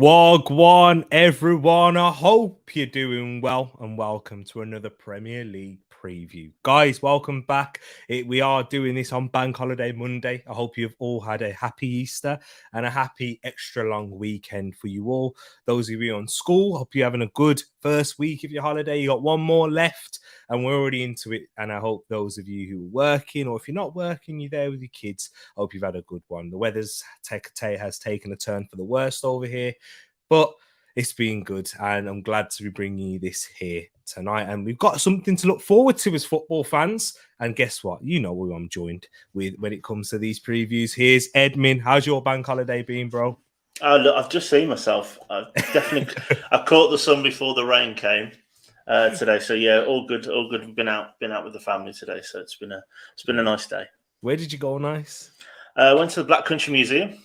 Wagwan, everyone. I hope you're doing well and welcome to another Premier League preview. Guys, welcome back. We are doing this on Bank Holiday Monday. I hope you've all had a happy Easter and a happy extra long weekend for you all. Those of you on school, hope you're having a good first week of your holiday. You got one more left and we're already into it. And I hope those of you who are working, or if you're not working, you're there with your kids, I hope you've had a good one. The weather's has taken a turn for the worst over here, but it's been good, and I'm glad to be bringing you this here tonight. And we've got something to look forward to as football fans. And guess what? You know who I'm joined with when it comes to these previews. Here's Edmin. How's your bank holiday been, bro? Look, I've just seen myself. I caught the sun before the rain came today. So yeah, all good. We've been out with the family today. So it's been a nice day. Where did you go? Nice. Went to the Black Country Museum.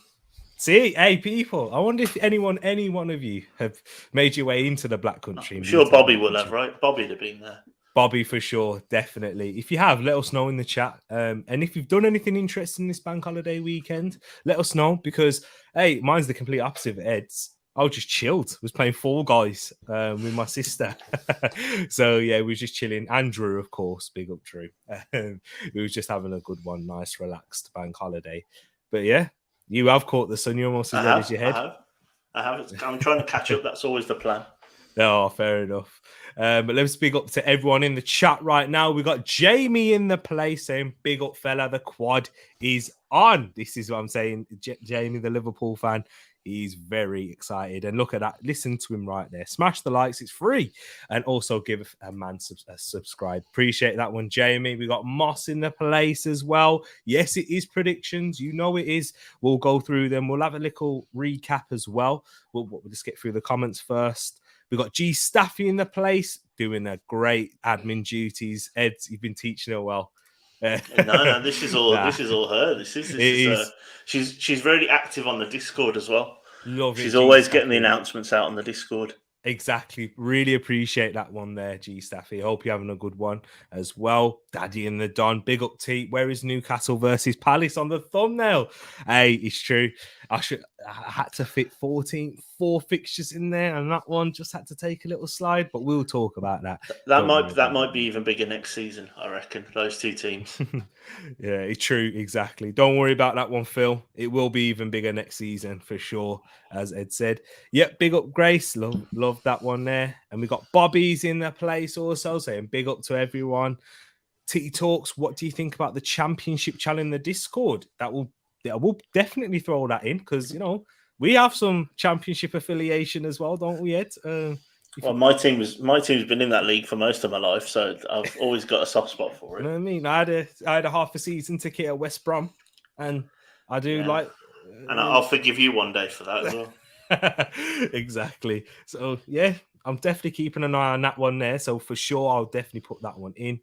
See, hey, people, I wonder if any one of you have made your way into the Black Country. I'm sure Bobby will have, right? Bobby'd have been there. Bobby, for sure, definitely. If you have, let us know in the chat. And if you've done anything interesting this bank holiday weekend, let us know, because, hey, mine's the complete opposite of Ed's. I was just chilled. Was playing Fall Guys with my sister. So, yeah, we were just chilling. And Drew, of course. Big up, Drew. We was just having a good one. Nice, relaxed bank holiday. But, yeah. You have caught the sun. You're almost as red as your head. I have. I'm trying to catch up. That's always the plan. Oh, fair enough. But let's big up to everyone in the chat right now. We got Jamie in the place saying, big up, fella. The quad is on. This is what I'm saying. Jamie, the Liverpool fan, he's very excited. And look at that. Listen to him right there. Smash the likes. It's free. And also give a man a subscribe. Appreciate that one, Jamie. We got Moss in the place as well. Yes, it is predictions. You know it is. We'll go through them. We'll have a little recap as well. We'll just get through the comments first. We got G Staffy in the place doing a great admin duties. Ed, you've been teaching her well. No, this is all her. She's very active on the Discord as well. She's always getting the announcements out on the Discord. Exactly. Really appreciate that one there, G Staffy. Hope you're having a good one as well. Daddy and the Don, big up T. Where is Newcastle versus Palace on the thumbnail? Hey, it's true. I had to fit 4 fixtures in there, and that one just had to take a little slide, but we'll talk about that. That might be even bigger next season, I reckon, those two teams. Yeah, it's true, exactly. Don't worry about that one, Phil. It will be even bigger next season for sure, as Ed said. Yep, big up Grace. Love that one there. And we got Bobby's in the place also, saying big up to everyone. Titty Talks, what do you think about the Championship challenge in the Discord? I will definitely throw that in, because, you know, we have some Championship affiliation as well, don't we, Ed? Well, my team's been in that league for most of my life, so I've always got a soft spot for it. You know what I mean? I had a half a season ticket at West Brom, and I do like... and I'll forgive you one day for that as well. Exactly. So, yeah, I'm definitely keeping an eye on that one there. So, for sure, I'll definitely put that one in.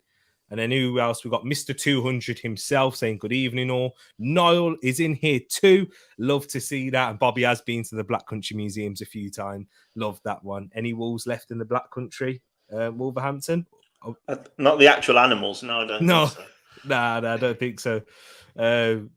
And then who else? We got Mr. 200 himself saying good evening all. Niall is in here too. Love to see that. And Bobby has been to the Black Country Museums a few times. Love that one. Any wolves left in the Black Country? Wolverhampton? Not the actual animals. No, I don't think so. Nah, I don't think so.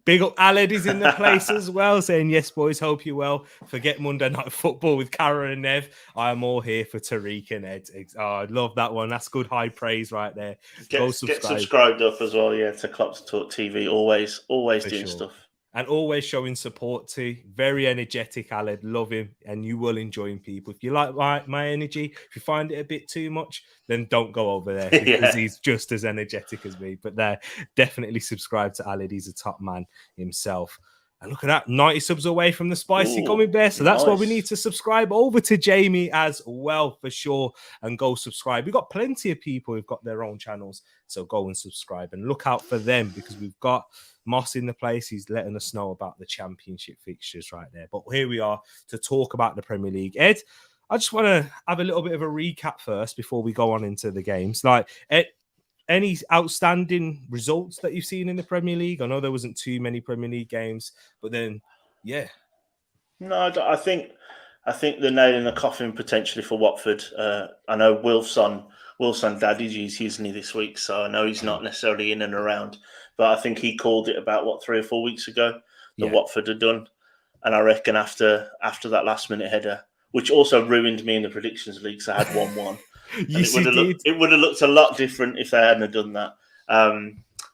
Big up Aled is in the place as well, saying, yes, boys, hope you're well. Forget Monday Night Football with Karen and Nev. I am all here for Tereak and Ed. Oh, I love that one. That's good high praise right there. Get subscribed up as well, to Klopp's Talk TV. Always doing stuff. And always showing support too. Very energetic, Aled. Love him. And you will enjoy him, people. If you like my energy, if you find it a bit too much, then don't go over there, because he's just as energetic as me. But definitely subscribe to Aled. He's a top man himself. And look at that, 90 subs away from the Spicy Gummy Bear. So that's why we need to subscribe over to Jamie as well, for sure. And go subscribe. We've got plenty of people who've got their own channels. So go and subscribe and look out for them, because we've got Moss in the place. He's letting us know about the Championship fixtures right there. But here we are to talk about the Premier League. Ed, I just want to have a little bit of a recap first before we go on into the games. Like, Ed, any outstanding results that you've seen in the Premier League? I know there wasn't too many Premier League games, but then, yeah. No, I think they're nailing the coffin potentially for Watford. I know Wilson Daddy G's using it this week, so I know he's not necessarily in and around. But I think he called it about 3 or 4 weeks ago that Watford had done. And I reckon after that last minute header, which also ruined me in the predictions league, so I had 1-1. Yes, it would have looked a lot different if they hadn't done that.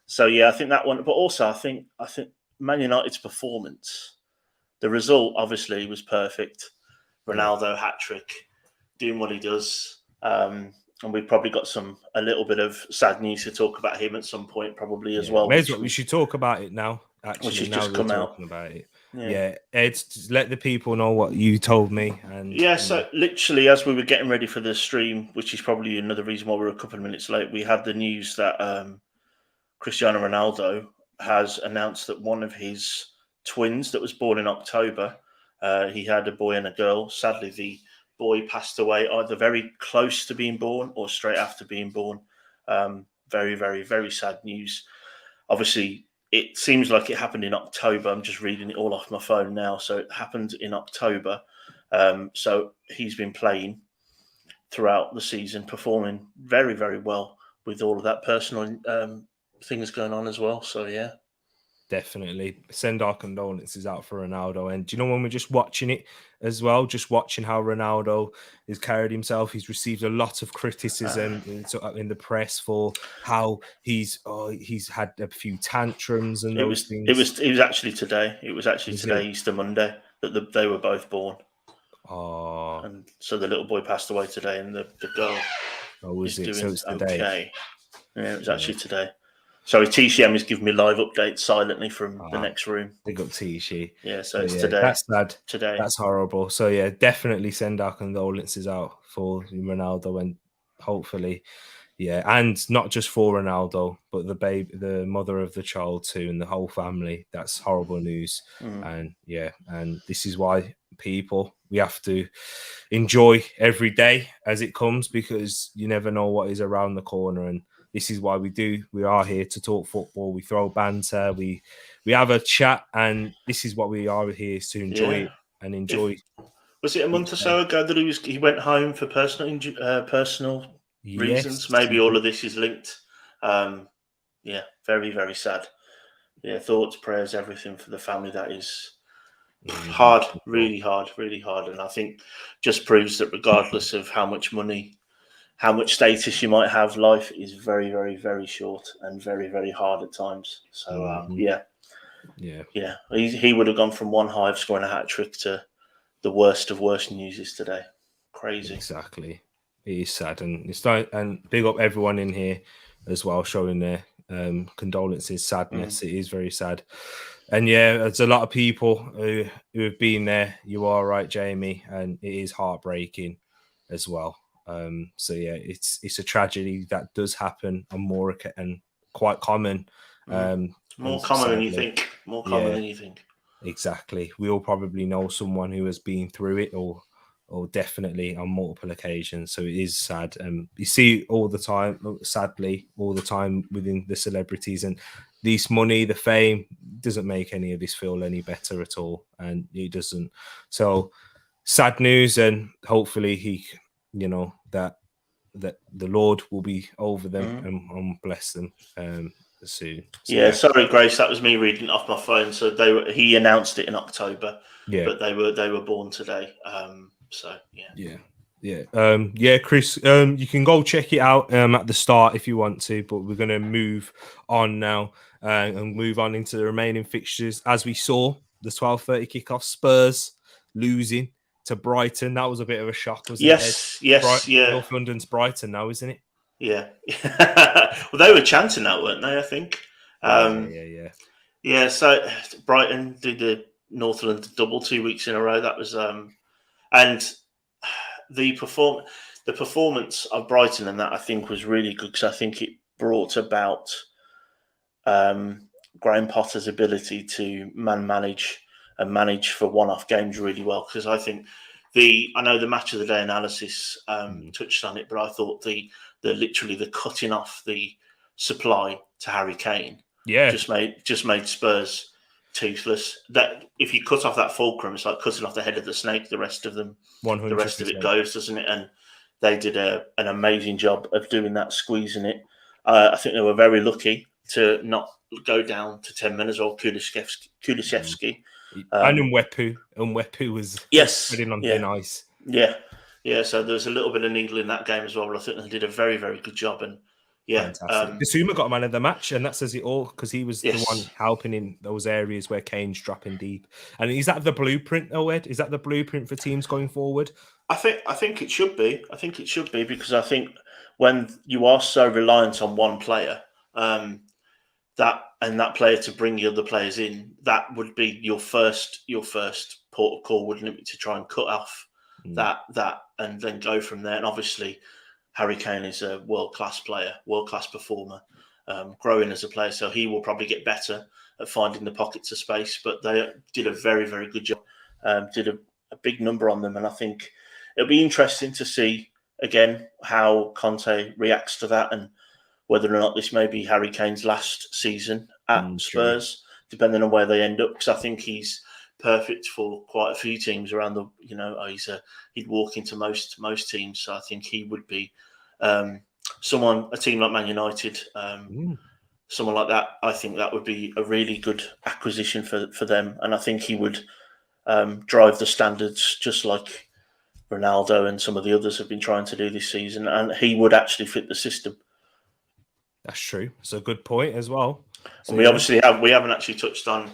So yeah, I think that one. But also, I think Man United's performance, the result obviously was perfect. Ronaldo hat trick, doing what he does, and we've probably got a little bit of sad news to talk about him at some point, probably as well. We should talk about it now. Actually, now just we're talking about it. Yeah, Ed, just let the people know what you told me. And so literally, as we were getting ready for the stream, which is probably another reason why we're a couple of minutes late, we had the news that Cristiano Ronaldo has announced that one of his twins that was born in October, he had a boy and a girl. Sadly, the boy passed away either very close to being born or straight after being born. Very, very, very sad news. Obviously, it seems like it happened in October. I'm just reading it all off my phone now. So it happened in October. So he's been playing throughout the season, performing very, very well with all of that personal things going on as well. So, yeah. Definitely send our condolences out for Ronaldo. And do you know, when we're just watching it as well, just watching how Ronaldo has carried himself, he's received a lot of criticism in the press for how he's had a few tantrums and those things. It was actually today. It was actually today, Easter Monday, that they were both born. Oh, and so the little boy passed away today, and the girl is doing okay. Yeah, it was actually today. Sorry, TCM is giving me live updates silently from the next room. Big up TC. Yeah, so it's today. That's sad. Today. That's horrible. So yeah, definitely send our condolences out for Ronaldo, and hopefully, and not just for Ronaldo, but the mother of the child too, and the whole family. That's horrible news. And and this is why we have to enjoy every day as it comes, because you never know what is around the corner. And this is why we are here to talk football. We throw banter, we have a chat, and this is what we are here, is to enjoy it and enjoy. Was it a month or so ago that he went home for personal reasons? Maybe all of this is linked. Very, very sad. Yeah, thoughts, prayers, everything for the family. That is hard, really hard, really hard. And I think just proves that regardless of how much money, how much status you might have, life is very, very, very short and very, very hard at times. So, he would have gone from one high of scoring a hat-trick to the worst of worst news is today. Crazy. Exactly. It is sad. And big up everyone in here as well, showing their condolences, sadness. It is very sad. And there's a lot of people who have been there. You are right, Jamie. And it is heartbreaking as well. It's a tragedy that does happen on more and quite common. More common than you think. More common than you think. Exactly. We all probably know someone who has been through it, or definitely on multiple occasions. So it is sad. You see all the time, sadly, all the time within the celebrities, and this money, the fame, doesn't make any of this feel any better at all, and it doesn't. So sad news, and hopefully that the Lord will be over them and bless them soon. So, sorry, Grace, that was me reading off my phone. So he announced it in October, but they were born today. Chris, you can go check it out at the start if you want to, but we're going to move on now and move on into the remaining fixtures. As we saw, the 12:30 kickoff, Spurs losing to Brighton. That was a bit of a shock, wasn't it? Yes. North London's Brighton now, isn't it? Yeah. Well, they were chanting that, weren't they, I think? So Brighton did the North London double 2 weeks in a row. That was and the performance of Brighton, and that I think was really good, because I think it brought about Graham Potter's ability to manage for one-off games really well. Because I think I know the match of the day analysis touched on it, but I thought the cutting off the supply to Harry Kane just made Spurs toothless. That if you cut off that fulcrum, it's like cutting off the head of the snake. The rest of them, 100%. The rest of it goes, doesn't it? And they did an amazing job of doing that, squeezing it. I think they were very lucky to not go down to 10 men as well. Kulusevski And Umwepu was spreading on thin ice. Yeah. So there was a little bit of needle in that game as well. But I think they did a very, very good job. And fantastic. Bissouma got a man of the match, and that says it all because he was the one helping in those areas where Kane's dropping deep. And is that the blueprint, though, Ed? Is that the blueprint for teams going forward? I think it should be. I think it should be because I think when you are so reliant on one player, that player to bring the other players in, that would be your first port of call, wouldn't it? To try and cut off that and then go from there. And obviously, Harry Kane is a world-class player, world-class performer, growing as a player. So he will probably get better at finding the pockets of space. But they did a very, very good job. Did a big number on them. And I think it'll be interesting to see, again, how Conte reacts to that and whether or not this may be Harry Kane's last season at Spurs, depending on where they end up. Because I think he's perfect for quite a few teams around the. He'd walk into most teams. So I think he would be a team like Man United, someone like that. I think that would be a really good acquisition for them, and I think he would drive the standards just like Ronaldo and some of the others have been trying to do this season, and he would actually fit the system. That's true. It's a good point as well. So, and we haven't actually touched on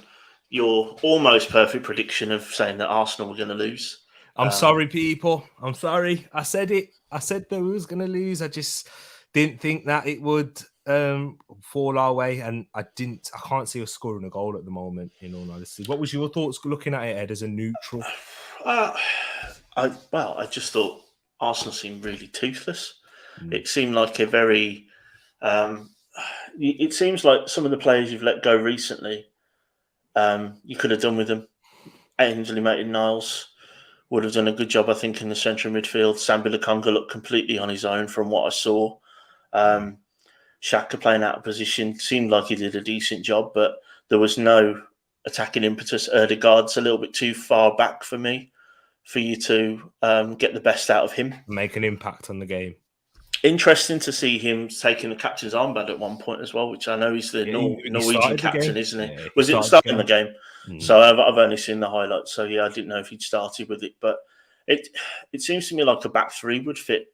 your almost perfect prediction of saying that Arsenal were going to lose. I'm sorry, people. I'm sorry. I said it. I said they was going to lose. I just didn't think that it would fall our way, and I can't see us scoring a goal at the moment, in all honesty. What was your thoughts looking at it, Ed, as a neutral? I just thought Arsenal seemed really toothless. It seemed like a very... it seems like some of the players you've let go recently, you could have done with them. Ainsley Maitland-Niles would have done a good job, I think, in the central midfield. Sambi Lokonga looked completely on his own from what I saw. Xhaka playing out of position seemed like he did a decent job, but there was no attacking impetus. Ødegaard's a little bit too far back for me, for you to get the best out of him. Make an impact on the game. Interesting to see him taking the captain's armband at one point as well, which I know he's the Norwegian captain, isn't he? Yeah, was it starting the game? So I've only seen the highlights. So yeah, I didn't know if he'd started with it, but it seems to me like a back three would fit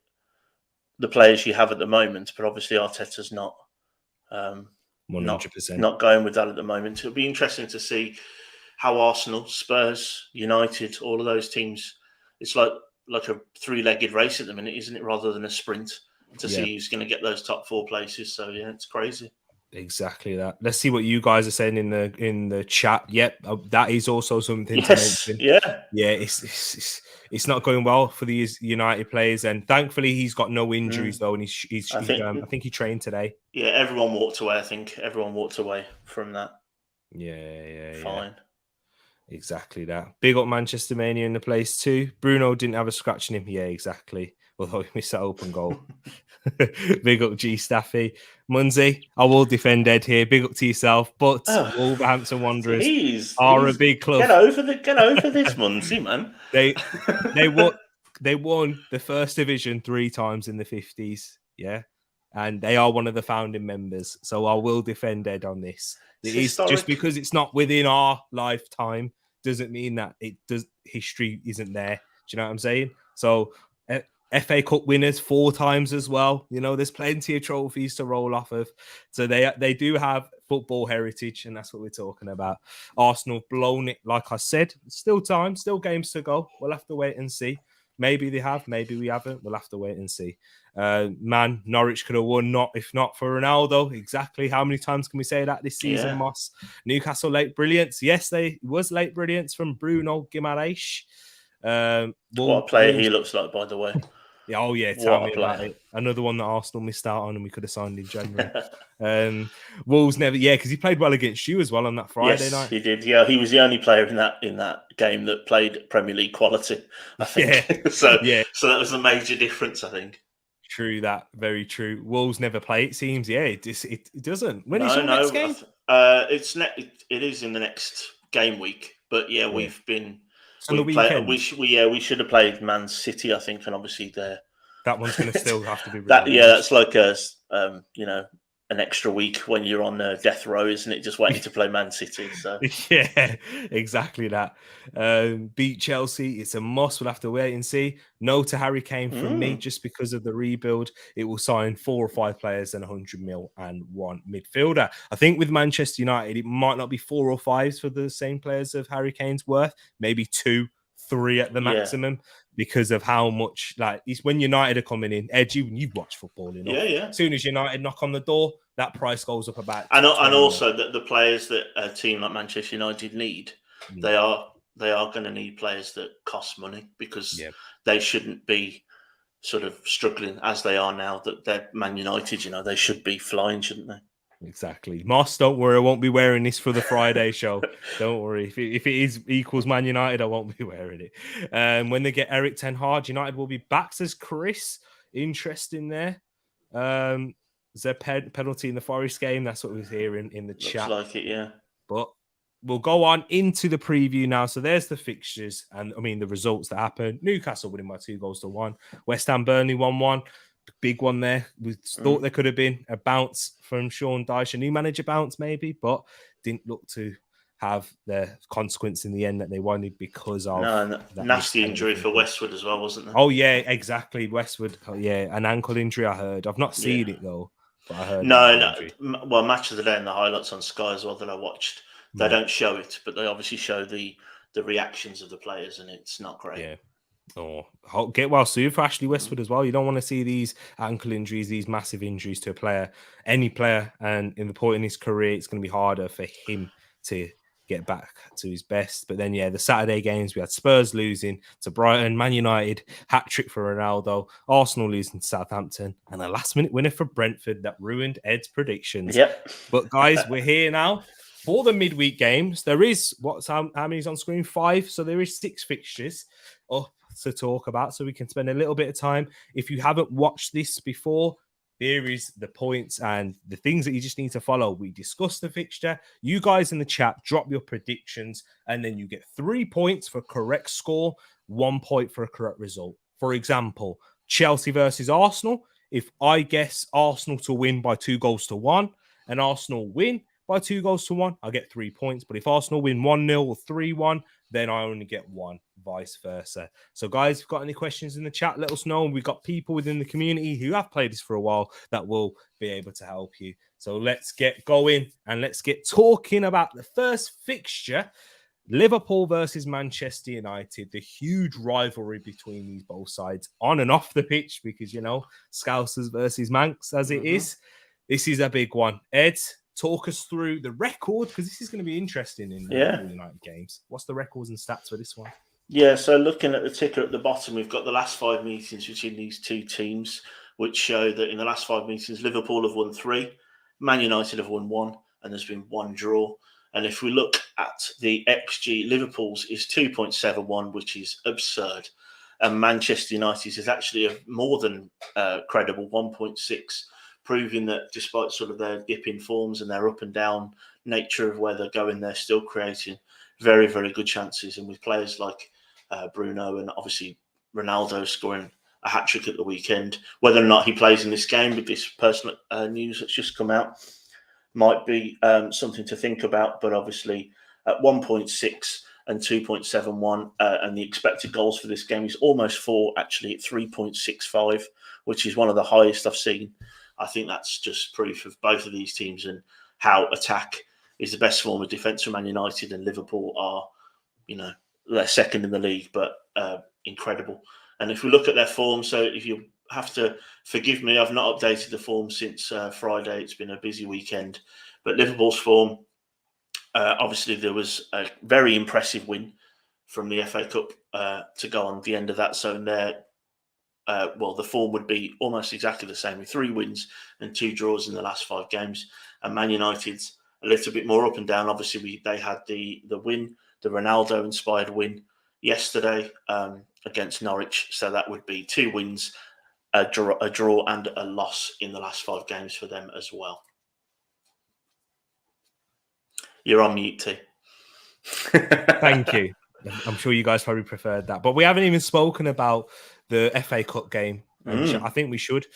the players you have at the moment. But obviously Arteta's not 100% not going with that at the moment. It'll be interesting to see how Arsenal, Spurs, United, all of those teams. It's like a three-legged race at the minute, isn't it? Rather than a sprint. To see who's going to get those top four places. So yeah, it's crazy. Exactly that. Let's see what you guys are saying in the chat. Yep, that is also something to mention. Yeah. It's not going well for these United players, and thankfully he's got no injuries though, and I think he trained today. Yeah, everyone walked away. I think everyone walked away from that. Yeah. Fine. Exactly that. Big up Manchester Mania in the place too. Bruno didn't have a scratch in him. Yeah, exactly. Although he missed that open goal. Big up G Staffy. Munzie, I will defend Ed here. Big up to yourself. But Wolverhampton Wanderers are a big club. Get over this, Munzie, man. They won the first division 3 times in the 50s. Yeah. And they are one of the founding members. So I will defend Ed on this. It is just because it's not within our lifetime doesn't mean that history isn't there. Do you know what I'm saying? So FA Cup winners 4 times as well. You know, there's plenty of trophies to roll off of. So they do have football heritage, and that's what we're talking about. Arsenal blown it, like I said. Still time, still games to go. We'll have to wait and see. Maybe they have, maybe we haven't. We'll have to wait and see. Norwich could have won, if not for Ronaldo. Exactly. How many times can we say that this season, Moss? Newcastle late brilliance. Yes, they was late brilliance from Bruno Guimaraes. What a player he looks like, by the way. Tell me about it. Another one that Arsenal missed out on and we could have signed in January. Wolves never, because he played well against you as well on that Friday night. He did. Yeah, he was the only player in that game that played Premier League quality, I think. So that was a major difference, I think. True that. Very true. Wolves never play, it seems. Yeah, it doesn't. When is your next game? It is in the next game week. But we've been... On the weekend. We should have played Man City, I think, and obviously that one's going to still have to be. That's like a an extra week when you're on death row, isn't it? Just waiting to play Man City. So yeah, exactly that. Beat Chelsea. It's a must. We'll have to wait and see. No to Harry Kane from me, just because of the rebuild. It will sign 4 or 5 players and 100 mil and 1 midfielder. I think with Manchester United, it might not be 4 or 5s for the same players of Harry Kane's worth. Maybe 2, 3 at the maximum, because of how much, like, it's when United are coming in. Ed, you've watched football enough. Yeah. As soon as United knock on the door, that price goes up about. And also that the players that a team like Manchester United need, they are going to need players that cost money, because they shouldn't be sort of struggling as they are now. That they're Man United, they should be flying, shouldn't they? Exactly. Moss, don't worry, I won't be wearing this for the Friday show. Don't worry. If it is equals Man United, I won't be wearing it. When they get Eric Ten Hag, United will be back, says Chris. Interesting there. Is there a penalty in the Forest game? That's what we was hearing in the chat. Looks like it, yeah. But we'll go on into the preview now. So there's the fixtures and, the results that happened. Newcastle winning by 2-1. West Ham Burnley 1-1. Big one there. We thought there could have been a bounce from Sean Dyche, a new manager bounce maybe, but didn't look to have the consequence in the end that they wanted, because of that nasty injury for Westwood as well, wasn't there? Oh yeah, exactly. Westwood, an ankle injury. I heard. I've not seen it though, but I heard. No. Well, Match of the Day and the highlights on Sky as well that I watched. They don't show it, but they obviously show the reactions of the players, and it's not great. Yeah. Oh, get well soon for Ashley Westwood as well. You don't want to see these ankle injuries, these massive injuries to a player, any player. And in the point in his career, it's going to be harder for him to get back to his best. But then, the Saturday games, we had Spurs losing to Brighton, Man United, hat-trick for Ronaldo, Arsenal losing to Southampton, and a last-minute winner for Brentford that ruined Ed's predictions. Yep. But guys, we're here now for the midweek games. There is, how many's on screen? 5. So there is 6 fixtures up to talk about, so we can spend a little bit of time. If you haven't watched this before, here is the points and the things that you just need to follow. We discuss the fixture. You guys in the chat drop your predictions, and then you get 3 points for correct score, 1 point for a correct result. For example, Chelsea versus Arsenal. If I guess Arsenal to win by 2-1 and Arsenal win by 2-1, I get 3 points. But if Arsenal win 1-0 or 3-1, then I only get 1, vice versa. So, guys, if you've got any questions in the chat, let us know. We've got people within the community who have played this for a while that will be able to help you. So let's get going and let's get talking about the first fixture. Liverpool versus Manchester United, the huge rivalry between these both sides on and off the pitch, because, Scousers versus Manx as it is. This is a big one. Ed, talk us through the record, because this is going to be interesting in the United games. What's the records and stats for this one? Yeah, so looking at the ticker at the bottom, we've got the last 5 meetings between these two teams, which show that in the last 5 meetings, Liverpool have won 3, Man United have won 1, and there's been 1 draw. And if we look at the XG, Liverpool's is 2.71, which is absurd. And Manchester United's is actually a more than credible 1.6, proving that despite sort of their dip in forms and their up and down nature of where they're going, they're still creating very, very good chances. And with players like Bruno and obviously Ronaldo scoring a hat-trick at the weekend, whether or not he plays in this game with this personal news that's just come out, might be something to think about. But obviously at 1.6 and 2.71, and the expected goals for this game is almost 4, actually, at 3.65, which is one of the highest I've seen. I think that's just proof of both of these teams and how attack is the best form of defence for Man United, and Liverpool are, they're second in the league, but incredible. And if we look at their form, so if you have to forgive me, I've not updated the form since Friday. It's been a busy weekend. But Liverpool's form, obviously there was a very impressive win from the FA Cup to go on the end of that. So in there, the form would be almost exactly the same, with 3 wins and 2 draws in the last 5 games. And Man United's a little bit more up and down. Obviously, they had the win, the Ronaldo-inspired win yesterday against Norwich. So that would be 2 wins, a draw and a loss in the last 5 games for them as well. You're on mute, T. Thank you. I'm sure you guys probably preferred that. But we haven't even spoken about the FA Cup game. I think we should.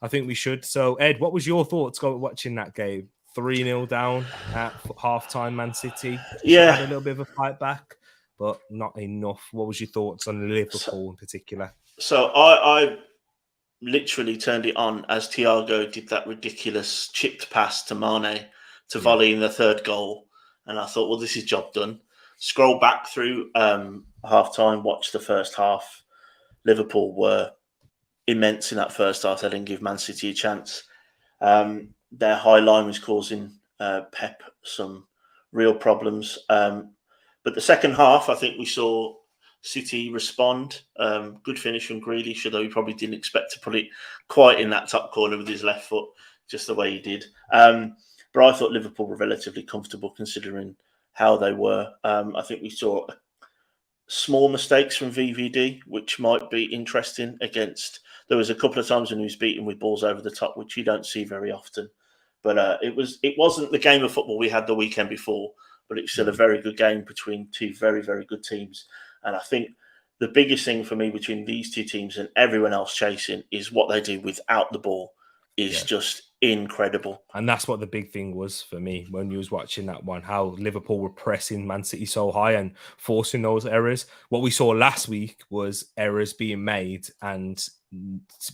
I think we should. So, Ed, what was your thoughts watching that game? 3-0 down at half-time, Man City. Should have had a little bit of a fight back, but not enough. What was your thoughts on Liverpool in particular? So I literally turned it on as Thiago did that ridiculous chipped pass to Mane to volley in the third goal. And I thought, well, this is job done. Scroll back through half-time, watch the first half. Liverpool were immense in that first half. They didn't give Man City a chance. Their high line was causing Pep some real problems. But the second half, I think we saw City respond. Good finish from Grealish, although he probably didn't expect to put it quite in that top corner with his left foot, just the way he did. But I thought Liverpool were relatively comfortable considering how they were. I think we saw small mistakes from VVD, which might be interesting against. There was a couple of times when he was beaten with balls over the top, which you don't see very often. But it wasn't the game of football we had the weekend before, but it's still a very good game between two very, very good teams. And I think the biggest thing for me between these two teams and everyone else chasing is what they do without the ball is just incredible. And that's what the big thing was for me when you was watching that one, how Liverpool were pressing Man City so high and forcing those errors. What we saw last week was errors being made and,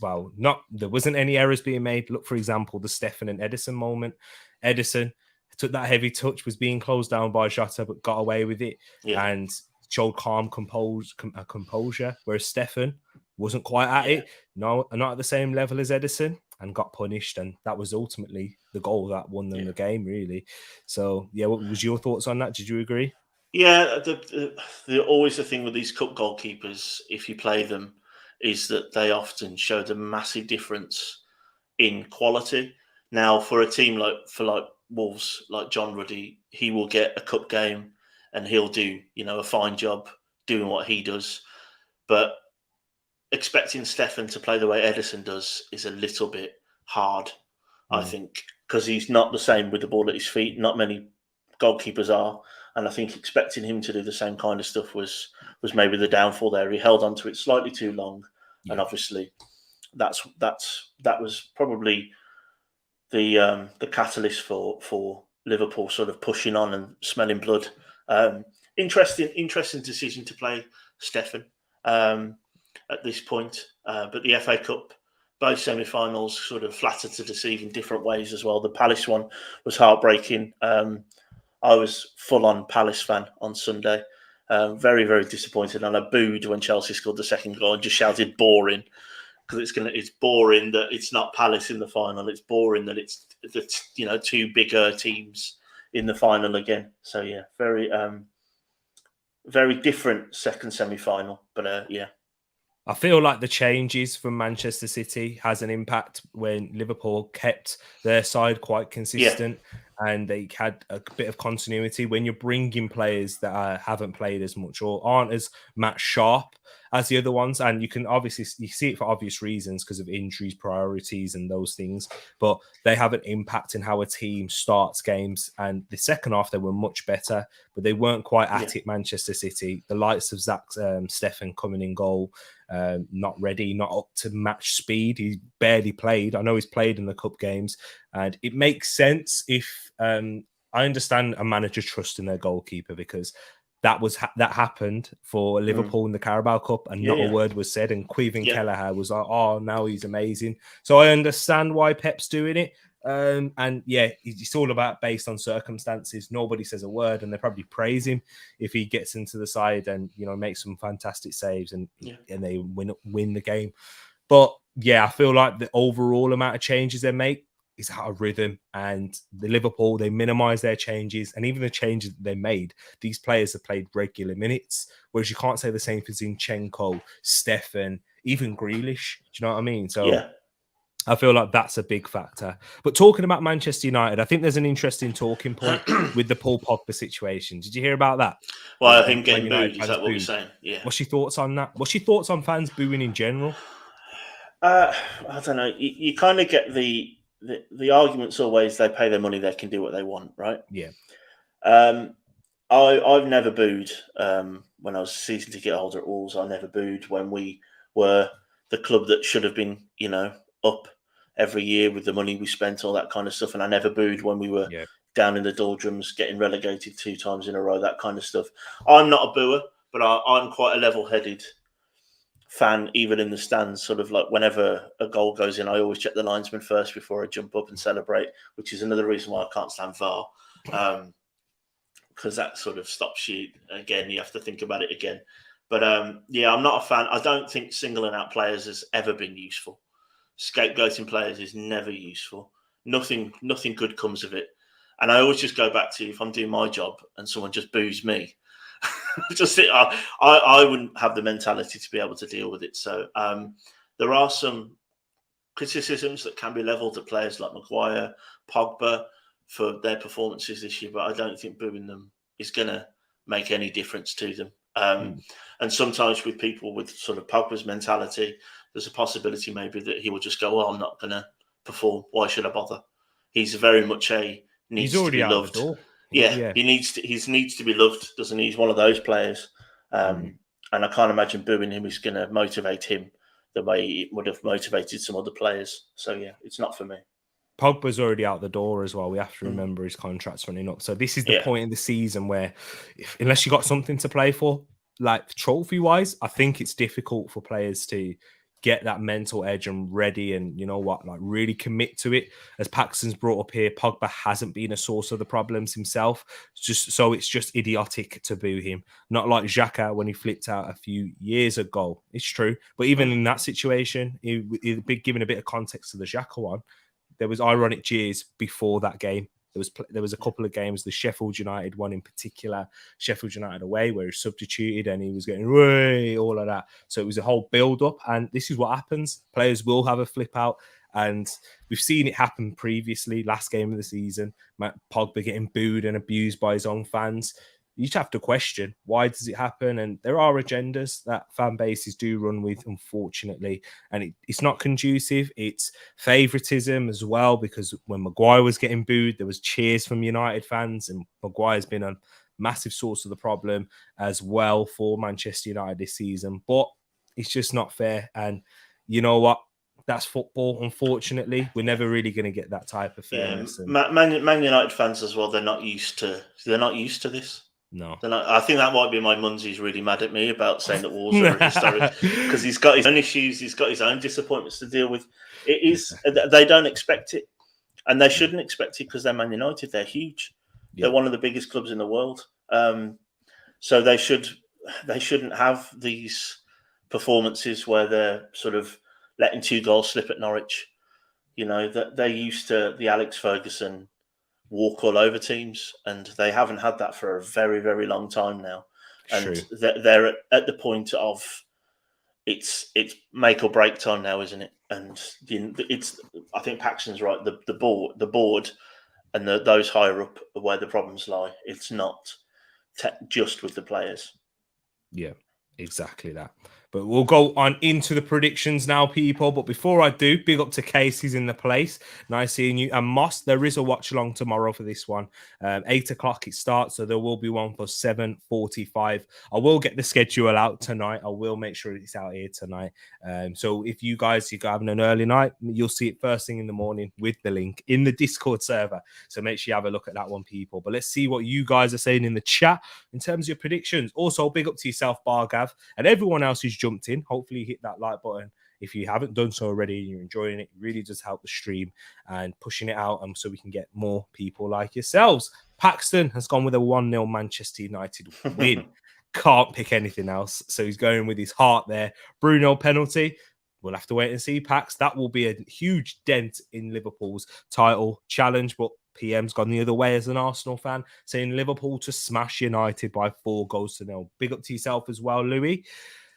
well, there wasn't any errors being made. Look, for example, the Stefan and Edison moment. Edison took that heavy touch, was being closed down by Jota, but got away with it and showed calm composure, whereas Stefan wasn't quite at it. No, not at the same level as Edison, and got punished, and that was ultimately the goal that won them the game, really. So, what was your thoughts on that? Did you agree? Yeah, always the thing with these cup goalkeepers, if you play them, is that they often show the massive difference in quality. Now, for a team like Wolves, like John Ruddy, he will get a cup game and he'll do, a fine job doing what he does. But expecting Stefan to play the way Edison does is a little bit hard, I think, because he's not the same with the ball at his feet. Not many goalkeepers are. And I think expecting him to do the same kind of stuff was maybe the downfall there. He held on to it slightly too long. Yeah. And obviously that was probably the catalyst for Liverpool sort of pushing on and smelling blood. Interesting decision to play Stefan at this point. But the FA Cup, both semi-finals sort of flattered to deceive in different ways as well. The Palace one was heartbreaking. I was full-on Palace fan on Sunday. Very, very disappointed. And I booed when Chelsea scored the second goal and just shouted boring. Because it's boring that it's not Palace in the final. It's boring that it's two bigger teams in the final again. So very very different second semi-final. But I feel like the changes from Manchester City has an impact when Liverpool kept their side quite consistent and they had a bit of continuity. When you're bringing players that haven't played as much or aren't as match sharp as the other ones, and you see it for obvious reasons because of injuries, priorities, and those things. But they have an impact in how a team starts games. And the second half, they were much better, but they weren't quite at it. Manchester City, the likes of Stefan coming in goal, not ready, not up to match speed. He barely played. I know he's played in the cup games, and it makes sense if I understand a manager trusting their goalkeeper because that happened for Liverpool in the Carabao Cup, and not a word was said. And Queven Kelleher was like, "Oh, now he's amazing." So I understand why Pep's doing it. And it's all about based on circumstances. Nobody says a word, and they probably praise him if he gets into the side and makes some fantastic saves and they win the game. But I feel like the overall amount of changes they make is out of rhythm, and the Liverpool, they minimise their changes, and even the changes that they made, these players have played regular minutes, whereas you can't say the same for Zinchenko, Stefan, even Grealish. Do you know what I mean? So I feel like that's a big factor. But talking about Manchester United, I think there's an interesting talking point with the Paul Pogba situation. Did you hear about that? Well, him getting booed, is that what we're saying? Yeah. What's your thoughts on that? What's your thoughts on fans booing in general? I don't know. You kind of get the argument's always they pay their money, they can do what they want, right? Yeah. I've never booed when I was a season ticket holder at Wolves. I never booed when we were the club that should have been, up every year with the money we spent, all that kind of stuff. And I never booed when we were down in the doldrums, getting relegated 2 times in a row, that kind of stuff. I'm not a booer, but I'm quite a level-headed fan, even in the stands. Sort of like whenever a goal goes in, I always check the linesman first before I jump up and celebrate, which is another reason why I can't stand VAR, because that sort of stops you. Again, you have to think about it again. But I'm not a fan. I don't think singling out players has ever been useful. Scapegoating players is never useful. Nothing good comes of it. And I always just go back to, if I'm doing my job and someone just boos me, I wouldn't have the mentality to be able to deal with it. So there are some criticisms that can be levelled at players like Maguire, Pogba for their performances this year, but I don't think booing them is going to make any difference to them. And sometimes with people with sort of Pogba's mentality, there's a possibility maybe that he will just go, well, I'm not going to perform. Why should I bother? He's very much needs to be loved. Yeah, he needs to be loved, doesn't he? He's one of those players. And I can't imagine booing him is going to motivate him the way it would have motivated some other players. So, yeah, it's not for me. Pogba's already out the door as well. We have to remember his contract's running up. So this is the point in the season where, unless you got something to play for, like trophy-wise, I think it's difficult for players to get that mental edge and ready and, you know what, like really commit to it. As Paxton's brought up here, Pogba hasn't been a source of the problems himself. It's just idiotic to boo him. Not like Xhaka when he flipped out a few years ago. It's true. But even in that situation, giving a bit of context to the Xhaka one, there was ironic jeers before that game. There was a couple of games, the Sheffield United one in particular, Sheffield United away, where he substituted and he was getting way, all of that. So it was a whole build-up, and this is what happens. Players will have a flip out, and we've seen it happen previously, last game of the season, Pogba getting booed and abused by his own fans. You just have to question, why does it happen? And there are agendas that fan bases do run with, unfortunately. And it's not conducive. It's favouritism as well, because when Maguire was getting booed, there was cheers from United fans, and Maguire's been a massive source of the problem as well for Manchester United this season. But it's just not fair. And you know what? That's football, unfortunately. We're never really going to get that type of fairness. Man United fans as well, they're not used to this. No, I think that might be my Munzie's really mad at me about saying that Wolves are historic, because he's got his own issues, he's got his own disappointments to deal with. It is They don't expect it, and they shouldn't expect it, because they're Man United. They're huge. Yeah. They're one of the biggest clubs in the world. So they shouldn't have these performances where they're sort of letting 2 goals slip at Norwich. You know, that they're used to the Alex Ferguson walk all over teams, and they haven't had that for a very, very long time now. And they're at the point of it's make or break time now, isn't it? And I think Paxton's right. The board and those higher up are where the problems lie. It's not just with the players. Yeah, exactly that. But we'll go on into the predictions now, people. But before I do, big up to Casey's in the place. Nice seeing you. And Moss, there is a watch along tomorrow for this one. 8 o'clock it starts, so there will be one for 7:45. I will get the schedule out tonight. I will make sure it's out here tonight. So if you guys are having an early night, you'll see it first thing in the morning with the link in the Discord server. So make sure you have a look at that one, people. But let's see what you guys are saying in the chat in terms of your predictions. Also, big up to yourself, Bargav, and everyone else who's jumped in. Hopefully you hit that like button if you haven't done so already and you're enjoying it. It really does help the stream and pushing it out, so we can get more people like yourselves. Paxton has gone with a 1-0 Manchester United win. Can't pick anything else, so he's going with his heart there. Bruno penalty. We'll have to wait and see, Pax. That will be a huge dent in Liverpool's title challenge, but PM's gone the other way as an Arsenal fan, saying Liverpool to smash United by 4-0. Big up to yourself as well, Louis.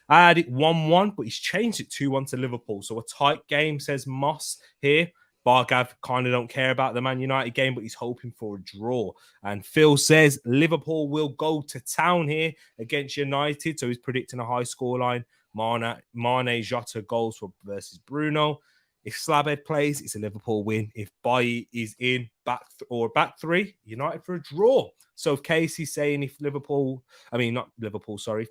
I had it 1-1, but he's changed it 2-1 to Liverpool. So a tight game, says Moss here. Bargav kind of don't care about the Man United game, but he's hoping for a draw. And Phil says Liverpool will go to town here against United. So he's predicting a high scoreline. Mane, Jota goals versus Bruno. If Slabhead plays, it's a Liverpool win. If Bailly is in back 3, United for a draw. So if Casey's saying if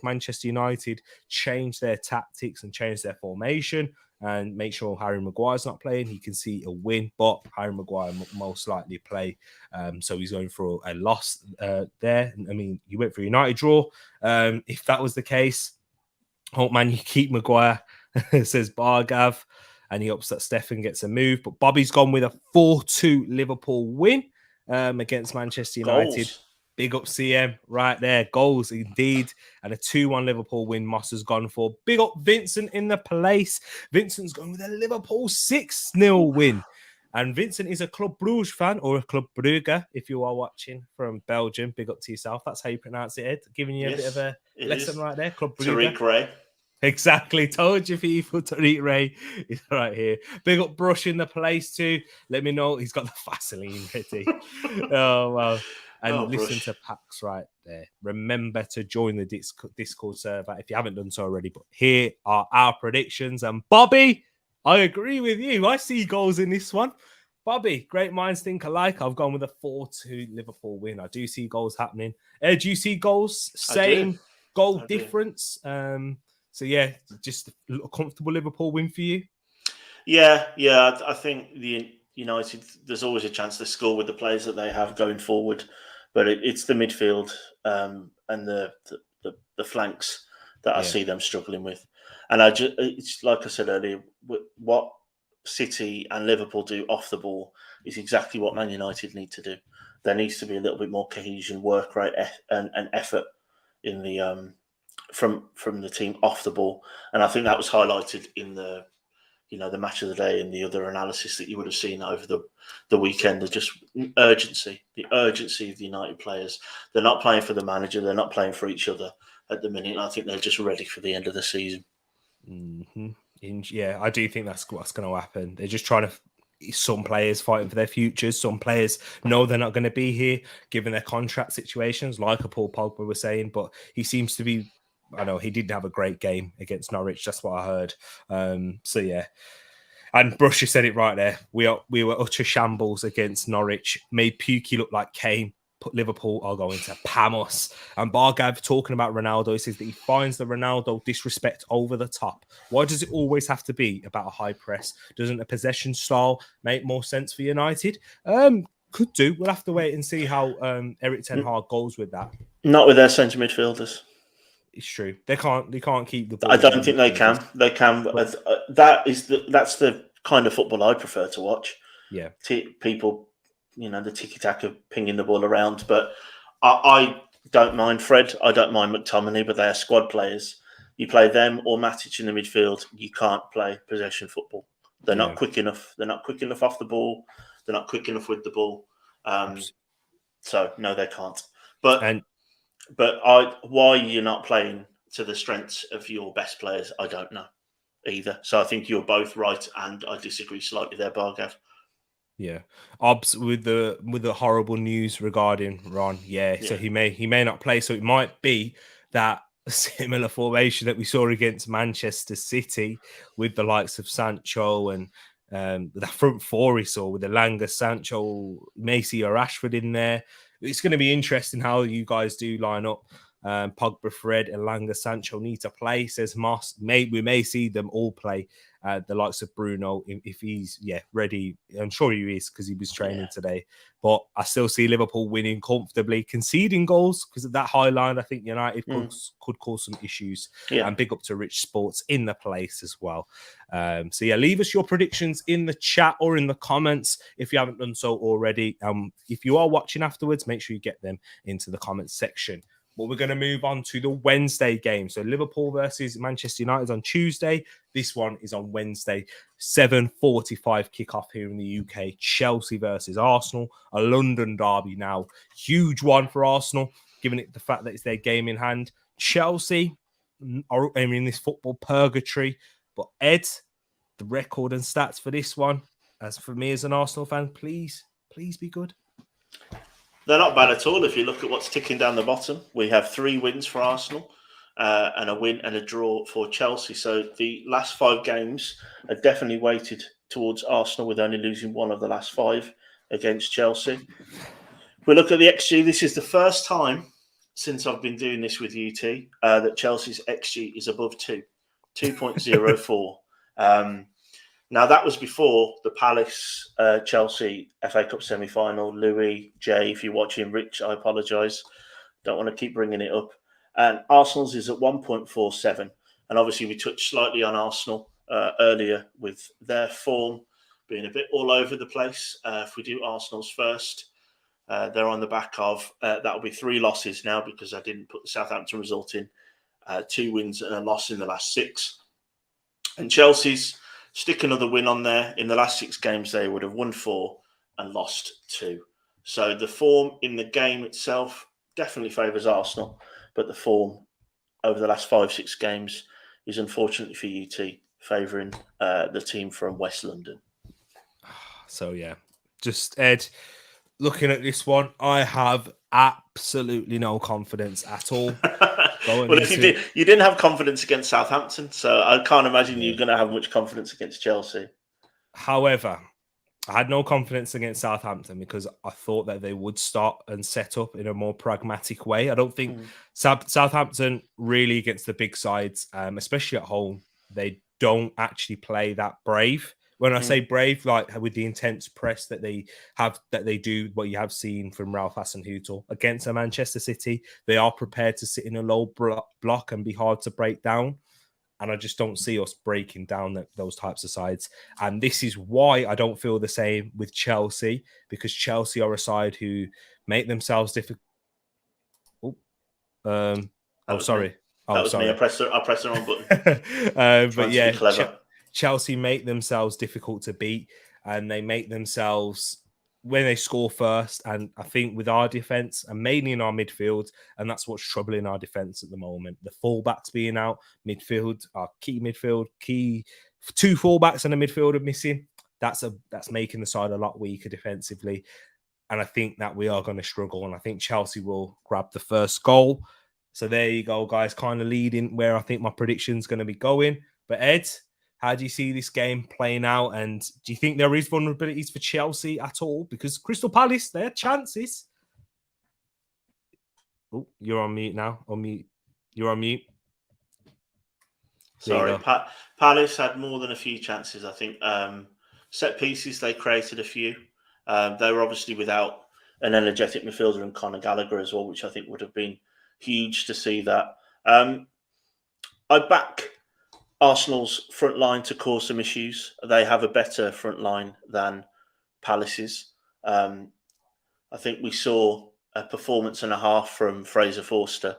Manchester United change their tactics and change their formation and make sure Harry Maguire's not playing. He can see a win, but Harry Maguire most likely play. So he's going for a loss there. I mean, you went for a United draw. If that was the case, hope man, you keep Maguire, says Bargav, and he hopes that Stefan gets a move. But Bobby's gone with a 4-2 Liverpool win against Manchester United. Goals. Big up CM right there. Goals indeed. And a 2-1 Liverpool win Moss has gone for. Big up Vincent in the place. Vincent's gone with a Liverpool 6-0 win. And Vincent is a Club Brugge fan, or a Club Brugge, if you are watching from Belgium. Big up to yourself. That's how you pronounce it, Ed. Giving you a bit of a lesson right there. Club Brugge. Tereak Ray. Exactly. Told you people. Tereak Ray is right here. Big up Brush in the place too. Let me know. He's got the Vaseline ready. Oh, wow. And listen to Pax right there. Remember to join the Discord server if you haven't done so already. But here are our predictions. And Bobby, I agree with you. I see goals in this one. Bobby, great minds think alike. I've gone with a 4-2 Liverpool win. I do see goals happening. Do you see goals? Same goal difference. So, yeah, just a comfortable Liverpool win for you? Yeah. I think the United, there's always a chance to score with the players that they have going forward. But it's the midfield and the flanks that I see them struggling with. And it's like I said earlier, what City and Liverpool do off the ball is exactly what Man United need to do. There needs to be a little bit more cohesion, work rate, and effort in the from the team off the ball. And I think that was highlighted in the match of the day and the other analysis that you would have seen over the weekend. There's just the urgency of the United players. They're not playing for the manager. They're not playing for each other at the minute. And I think they're just ready for the end of the season. Mm-hmm. Yeah, I do think that's what's going to happen. They're just trying to, some players fighting for their futures. Some players know they're not going to be here given their contract situations, like a Paul Pogba was saying, but he seems to be, I know he didn't have a great game against Norwich. That's what I heard. So yeah, and Brusher said it right there. We were utter shambles against Norwich. Made Pukki look like Kane. Put Liverpool are going to Pamos. And Bargav talking about Ronaldo. He says that he finds the Ronaldo disrespect over the top. Why does it always have to be about a high press? Doesn't a possession style make more sense for United? Could do. We'll have to wait and see how Erik ten Hag goes with that. Not with their centre midfielders. It's true. They can't keep the ball. I don't think they can. They can. That's the kind of football I prefer to watch. Yeah. People, the tiki-taka pinging the ball around. But I don't mind Fred. I don't mind McTominay, but they are squad players. You play them or Matic in the midfield, you can't play possession football. They're not quick enough. They're not quick enough off the ball. They're not quick enough with the ball. So, no, they can't. But why you're not playing to the strengths of your best players, I don't know either. So I think you're both right, and I disagree slightly there, Bargav. Yeah, Obs with the horrible news regarding Ron. So he may not play. So it might be that similar formation that we saw against Manchester City with the likes of Sancho and the front four he saw with Elanga, Sancho, Macy or Rashford in there. It's going to be interesting how you guys do line up. Pogba, Fred, Elanga, Sancho need to play, says Moss. We may see them all play. The likes of Bruno, if he's ready. I'm sure he is because he was training today. But I still see Liverpool winning comfortably, conceding goals because of that high line. I think United could cause some issues. Yeah. And big up to Rich Sports in the place as well. Leave us your predictions in the chat or in the comments if you haven't done so already. If you are watching afterwards, make sure you get them into the comments section. But we're going to move on to the Wednesday game. So Liverpool versus Manchester United on Tuesday. This one is on Wednesday, 7:45 kickoff here in the UK. Chelsea versus Arsenal, a London derby now. Huge one for Arsenal, given it the fact that it's their game in hand. Chelsea are in this football purgatory. But Ed, the record and stats for this one, as for me as an Arsenal fan, please be good. They're not bad at all if you look at what's ticking down the bottom. We have 3 wins for Arsenal and a win and a draw for Chelsea. So the last 5 games are definitely weighted towards Arsenal with only losing 1 of the last 5 against Chelsea. If we look at the XG, this is the first time since I've been doing this with UT that Chelsea's XG is above 2.04. Now, that was before the Palace Chelsea FA Cup semi-final. Louis, Jay, if you're watching, Rich, I apologise. Don't want to keep bringing it up. And Arsenal's is at 1.47. And obviously, we touched slightly on Arsenal earlier with their form being a bit all over the place. If we do Arsenal's first, they're on the back of, that'll be 3 losses now because I didn't put the Southampton result in. 2 wins and a loss in the last 6. And Chelsea's stick another win on there. In the last 6 games, they would have won 4 and lost 2. So the form in the game itself definitely favours Arsenal, but the form over the last 5-6 games is unfortunately for UT favouring the team from West London. So yeah, just Ed, looking at this one, I have absolutely no confidence at all. Well, if you didn't have confidence against Southampton, so I can't imagine you're going to have much confidence against Chelsea. However, I had no confidence against Southampton because I thought that they would start and set up in a more pragmatic way. I don't think Southampton really against the big sides, especially at home, they don't actually play that brave. When I say brave, like with the intense press that they have, that they do, what you have seen from Ralph Hasenhüttl against a Manchester City, they are prepared to sit in a low block and be hard to break down. And I just don't see us breaking down those types of sides. And this is why I don't feel the same with Chelsea, because Chelsea are a side who make themselves difficult. Sorry. That was me. I pressed the wrong button. But yeah, Chelsea make themselves difficult to beat, and they make themselves when they score first. And I think with our defense and mainly in our midfield, and that's what's troubling our defense at the moment. The fullbacks being out, midfield, our key 2 fullbacks and a midfielder missing. That's making the side a lot weaker defensively. And I think that we are going to struggle. And I think Chelsea will grab the first goal. So there you go, guys, kind of leading where I think my prediction's going to be going. But Ed, how do you see this game playing out? And do you think there is vulnerabilities for Chelsea at all? Because Crystal Palace, their chances. Oh, you're on mute now. You're on mute. Sorry, Palace had more than a few chances, I think. Set pieces, they created a few. They were obviously without an energetic midfielder and Conor Gallagher as well, which I think would have been huge to see that. I back Arsenal's front line to cause some issues. They have a better front line than Palace's. I think we saw a performance and a half from Fraser Forster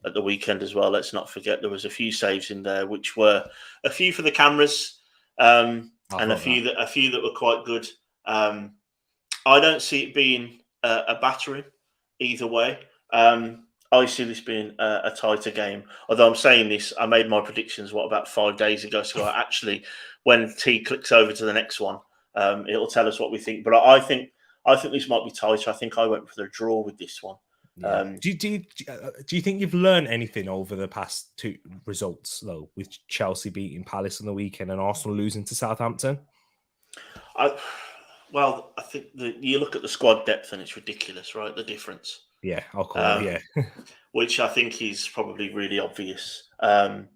at the weekend as well. Let's not forget there was a few saves in there, which were a few for the cameras, and a few that were quite good. I don't see it being a battering either way. I see this being a tighter game. Although I'm saying this, I made my predictions, about 5 days ago. So actually, when T clicks over to the next one, it'll tell us what we think. But I think this might be tighter. I think I went for the draw with this one. Yeah. Do you think you've learned anything over the past 2 results, though, with Chelsea beating Palace on the weekend and Arsenal losing to Southampton? I think you look at the squad depth and it's ridiculous, right? The difference. Yeah, I'll call it, yeah. Which I think is probably really obvious. Whether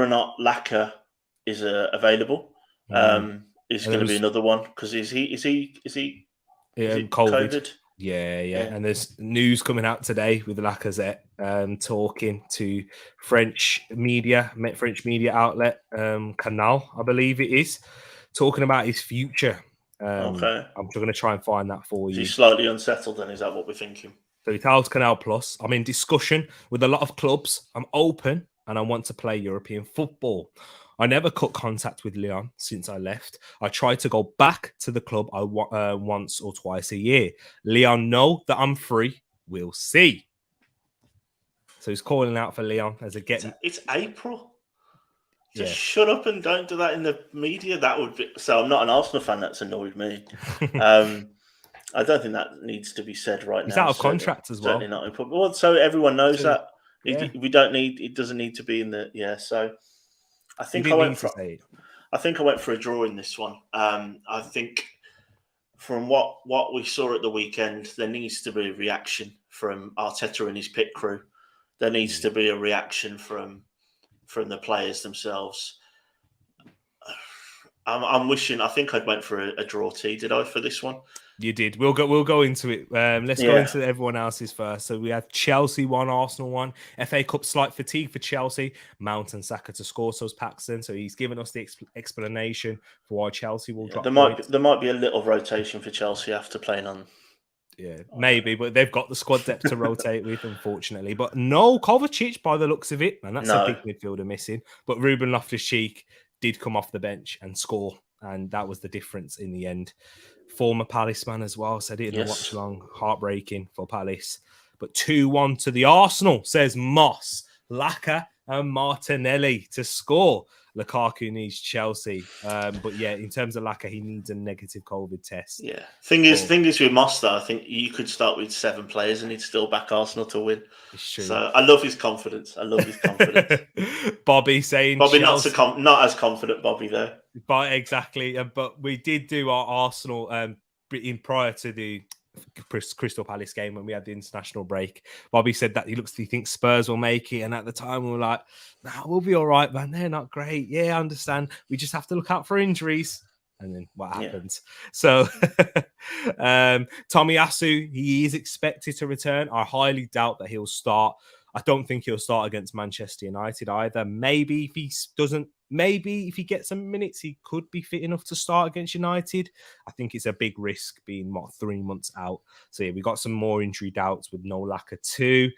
or not Laka is available is going to be another one, because is he COVID? Yeah. And there's news coming out today with Lacazette talking to French media outlet Canal, I believe it is, talking about his future. Okay. I'm going to try and find that for you. He's slightly unsettled, then, is that what we're thinking? So he tells Canal Plus, I'm in discussion with a lot of clubs. I'm open and I want to play European football. I never cut contact with Lyon since I left. I try to go back to the club once or twice a year. Lyon know that I'm free. We'll see. So he's calling out for Lyon as a get. It's April. Just shut up and don't do that in the media. That would be so. I'm not an Arsenal fan. That's annoyed me. I don't think that needs to be said right now. He's out of contract as well. Certainly not in public. Well, so everyone knows that. Yeah. We don't need. It doesn't need to be in the. Yeah. So I think I went for a draw in this one. I think from what we saw at the weekend, there needs to be a reaction from Arteta and his pit crew. There needs to be a reaction from the players themselves. I'm wishing. I think I'd went for a draw T. Did I for this one? You did. We'll go into it. Let's go into everyone else's first. So we have Chelsea 1, Arsenal 1. FA Cup slight fatigue for Chelsea. Mount and Saka to score, so is Paxton. So he's given us the explanation for why Chelsea will drop points. There might be a little rotation for Chelsea after playing on. Yeah, maybe, but they've got the squad depth to rotate with, unfortunately. But no Kovacic by the looks of it, and that's a big midfielder missing. But Ruben Loftus-Cheek did come off the bench and score, and that was the difference in the end. Former Palace man as well, said it in the watch along. Heartbreaking for Palace. But 2-1 to the Arsenal, says Moss, Laka and Martinelli to score. Lukaku needs Chelsea. But yeah, in terms of Laka, he needs a negative COVID test. Yeah. Thing is with Moss, though, I think you could start with 7 players and he'd still back Arsenal to win. It's true. So I love his confidence. Bobby saying Bobby Chelsea... not as confident, Bobby, though. But exactly. But we did do our Arsenal in prior to the Crystal Palace game when we had the international break. Bobby said that he thinks Spurs will make it, and at the time we were like, "Nah, we'll be all right, man. They're not great. Yeah, I understand. We just have to look out for injuries." And then what happens? So Tomiyasu, he is expected to return. I highly doubt that he'll start. I don't think he'll start against Manchester United either. Maybe if he gets some minutes, he could be fit enough to start against United. I think it's a big risk being 3 months out. So yeah, we got some more injury doubts with no Laka too.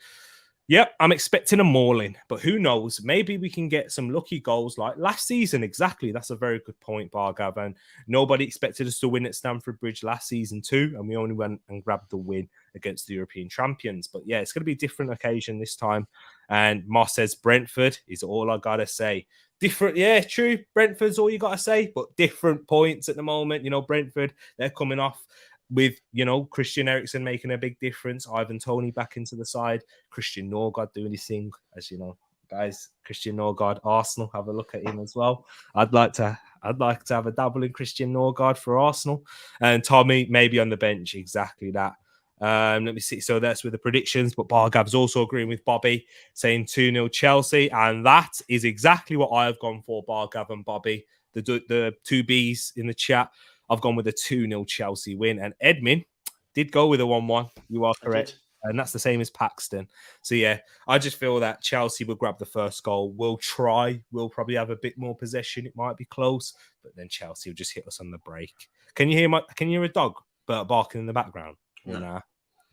Yep, I'm expecting a mauling, but who knows? Maybe we can get some lucky goals like last season. Exactly. That's a very good point, Bargav. And nobody expected us to win at Stamford Bridge last season too, and we only went and grabbed the win against the European champions. But yeah, it's going to be a different occasion this time. And Moss says Brentford is all I got to say. Different, yeah, true. Brentford's all you got to say, but different points at the moment. You know, Brentford, they're coming off with, Christian Eriksen making a big difference, Ivan Toney back into the side, Christian Norgard doing his thing, as you know, guys. Christian Norgard, Arsenal, have a look at him as well. I'd like to have a double in Christian Norgard for Arsenal, and Tommy maybe on the bench, exactly that. Let me see. So that's with the predictions, but Bargav's also agreeing with Bobby, saying 2-0 Chelsea, and that is exactly what I have gone for. Bargav and Bobby, the two Bs in the chat. I've gone with a 2-0 Chelsea win. And Edmin did go with a 1-1. You are correct. And that's the same as Paxton. So, yeah, I just feel that Chelsea will grab the first goal. We'll try. We'll probably have a bit more possession. It might be close. But then Chelsea will just hit us on the break. Can you hear a dog barking in the background? No. Nah.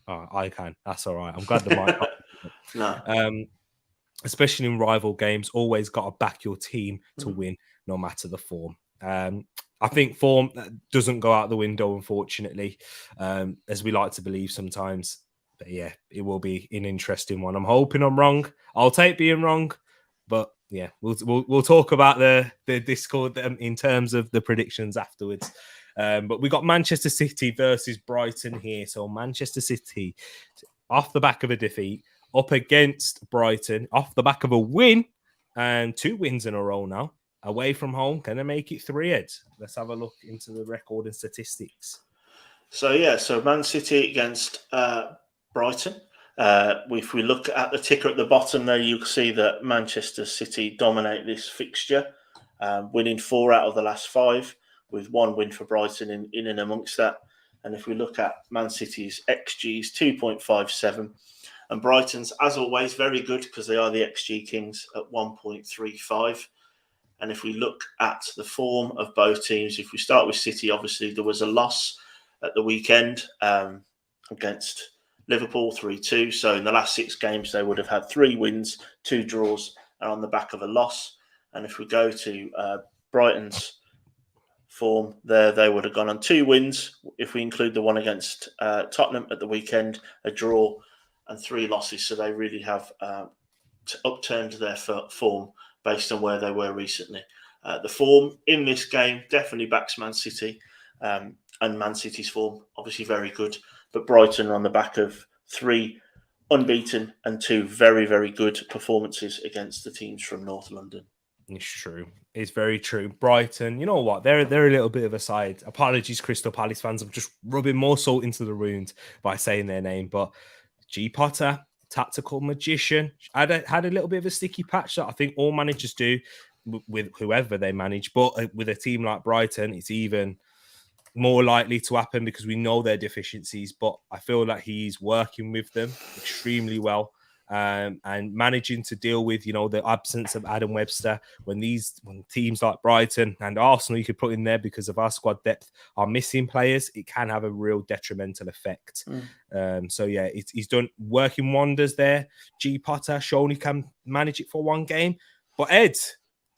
Oh, I can. That's all right. I'm glad the mic. No. Especially in rival games, always got to back your team to win, no matter the form. I think form doesn't go out the window, unfortunately, as we like to believe sometimes. But yeah, it will be an interesting one. I'm hoping I'm wrong. I'll take being wrong, but yeah, we'll talk about the Discord in terms of the predictions afterwards. But we got Manchester City versus Brighton here. So Manchester City, off the back of a defeat, up against Brighton, off the back of a win, and 2 wins in a row now. Away from home, can they make it 3-heads? Let's have a look into the record and statistics. So Man City against Brighton. If we look at the ticker at the bottom there, you can see that Manchester City dominate this fixture, winning 4 out of the last 5, with 1 win for Brighton in and amongst that. And if we look at Man City's XG is 2.57, and Brighton's, as always, very good because they are the XG kings at 1.35. And if we look at the form of both teams, if we start with City, obviously there was a loss at the weekend against Liverpool 3-2. So in the last 6 games, they would have had 3 wins, 2 draws, and on the back of a loss. And if we go to Brighton's form, there they would have gone on 2 wins. If we include the one against Tottenham at the weekend, a draw, and 3 losses. So they really have upturned their form based on where they were recently. The form in this game definitely backs Man City, and Man City's form obviously very good. But Brighton are on the back of 3 unbeaten and 2 very, very good performances against the teams from North London. It's true. It's very true. Brighton, you know what? They're a little bit of a side. Apologies, Crystal Palace fans. I'm just rubbing more salt into the wound by saying their name. But G. Potter, tactical magician, had a little bit of a sticky patch that I think all managers do. with whoever they manage. But with a team like Brighton, it's even more likely to happen because we know their deficiencies. But I feel like he's working with them extremely well. And managing to deal with, the absence of Adam Webster when teams like Brighton and Arsenal, you could put in there because of our squad depth, are missing players, it can have a real detrimental effect. So yeah, he's done working wonders there. G Potter shown he can manage it for one game. But Ed,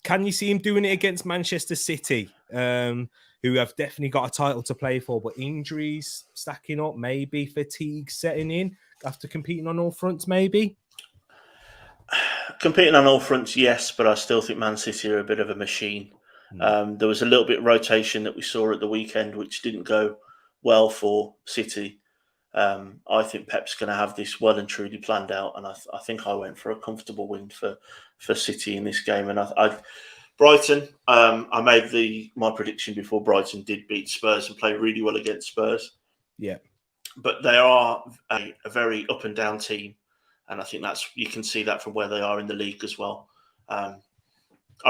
can you see him doing it against Manchester City, who have definitely got a title to play for, but injuries stacking up, maybe fatigue setting in after competing on all fronts, maybe? Competing on all fronts, yes, but I still think Man City are a bit of a machine. There was a little bit of rotation that we saw at the weekend, which didn't go well for City. I think Pep's going to have this well and truly planned out, and I think I went for a comfortable win for City in this game. And Brighton, I made my prediction before Brighton did beat Spurs and play really well against Spurs. Yeah. But they are a very up and down team. And I think you can see that from where they are in the league as well. I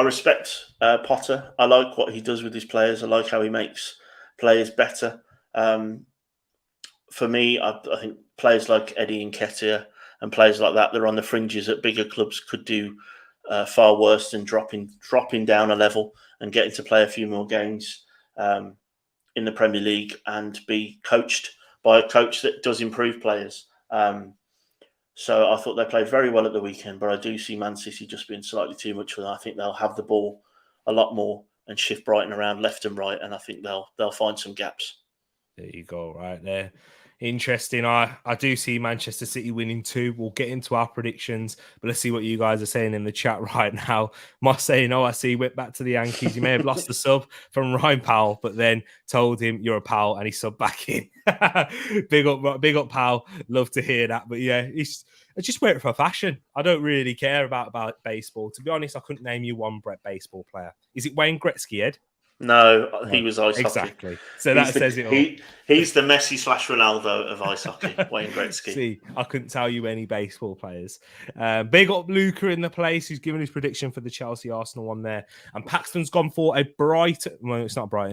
respect Potter. I like what he does with his players. I like how he makes players better. For me, I think players like Eddie Nketiah and players like that are on the fringes at bigger clubs could do far worse than dropping down a level and getting to play a few more games in the Premier League and be coached by a coach that does improve players. So I thought they played very well at the weekend, but I do see Man City just being slightly too much for them. I think they'll have the ball a lot more and shift Brighton around left and right, and I think they'll find some gaps. There you go, right there. Interesting. I do see Manchester City winning 2. We'll get into our predictions, but let's see what you guys are saying in the chat right now. Moss saying, I see, went back to the Yankees. You may have lost the sub from Ryan Powell, but then told him you're a pal and he subbed back in. Big up, pal. Love to hear that. But yeah, I just wear it for fashion. I don't really care about baseball. To be honest, I couldn't name you one baseball player. Is it Wayne Gretzky, Ed? No, he was ice hockey. Exactly. So that says it all. He's the Messi / Ronaldo of ice hockey, Wayne Gretzky. See, I couldn't tell you any baseball players. Big up Luca in the place, who's given his prediction for the Chelsea-Arsenal one there. And Paxton's gone for a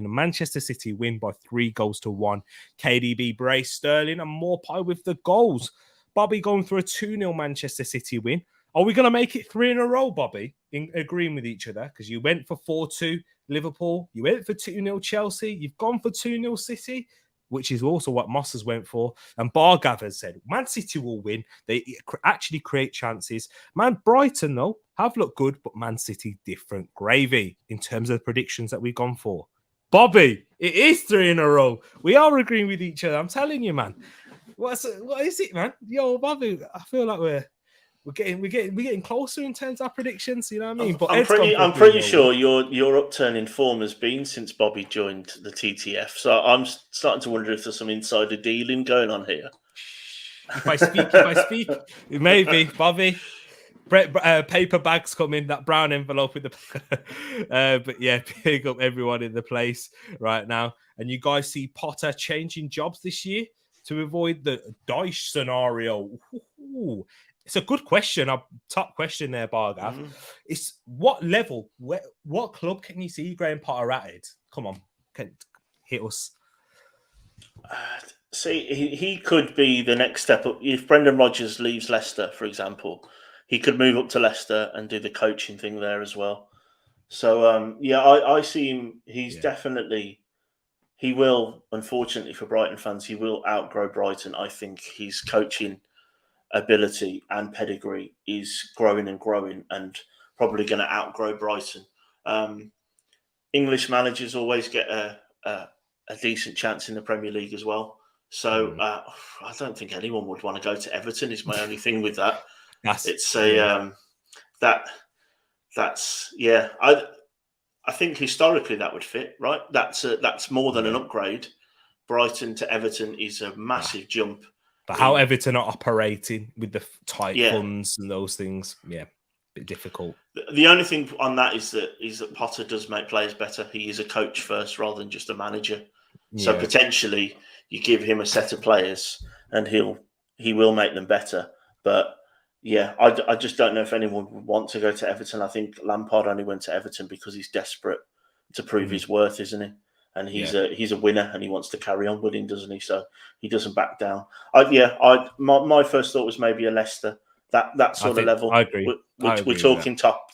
Manchester City win by 3-1. KDB, Brace, Sterling, and more pie with the goals. Bobby going for a 2-0 Manchester City win. Are we going to make it 3 in a row, Bobby? Agreeing with each other, because you went for 4-2 Liverpool, you went for 2-0 Chelsea, you've gone for 2-0 City, which is also what Moss has went for. And Bargav has said, Man City will win. They actually create chances. Man, Brighton, though, have looked good, but Man City, different gravy in terms of the predictions that we've gone for. Bobby, it is 3 in a row. We are agreeing with each other. I'm telling you, man. What is it, man? Yo, Bobby, I feel like we're getting closer in terms of our predictions. You know what I mean? But I'm pretty sure your upturn in form has been since Bobby joined the TTF. So I'm starting to wonder if there's some insider dealing going on here. If I speak, it may be Bobby. Paper bags coming, that brown envelope with the. But yeah, big up everyone in the place right now. And you guys see Potter changing jobs this year to avoid the Dyche scenario. Ooh. It's a good question. A top question there, Bargav. It's what level, what club can you see Graham Potter at it? Come on, hit us. See, he could be the next step up. If Brendan Rodgers leaves Leicester, for example, he could move up to Leicester and do the coaching thing there as well. So, I see him. He's definitely, he will, unfortunately for Brighton fans, he will outgrow Brighton. I think his coaching ability and pedigree is growing and probably going to outgrow Brighton. English managers always get a decent chance in the Premier League as well. So I don't think anyone would want to go to Everton is my only thing with that. I think historically that would fit, right? That's more than an upgrade. Brighton to Everton is a massive jump. But how Everton are operating with the tight funds and those things, a bit difficult. The only thing on that is that Potter does make players better. He is a coach first rather than just a manager. Yeah. So potentially you give him a set of players and he will make them better. But Yeah, I just don't know if anyone would want to go to Everton. I think Lampard only went to Everton because he's desperate to prove his worth, isn't he? And he's a winner, and he wants to carry on winning, doesn't he? So he doesn't back down. My first thought was maybe a Leicester, that sort of level. I agree. We're talking top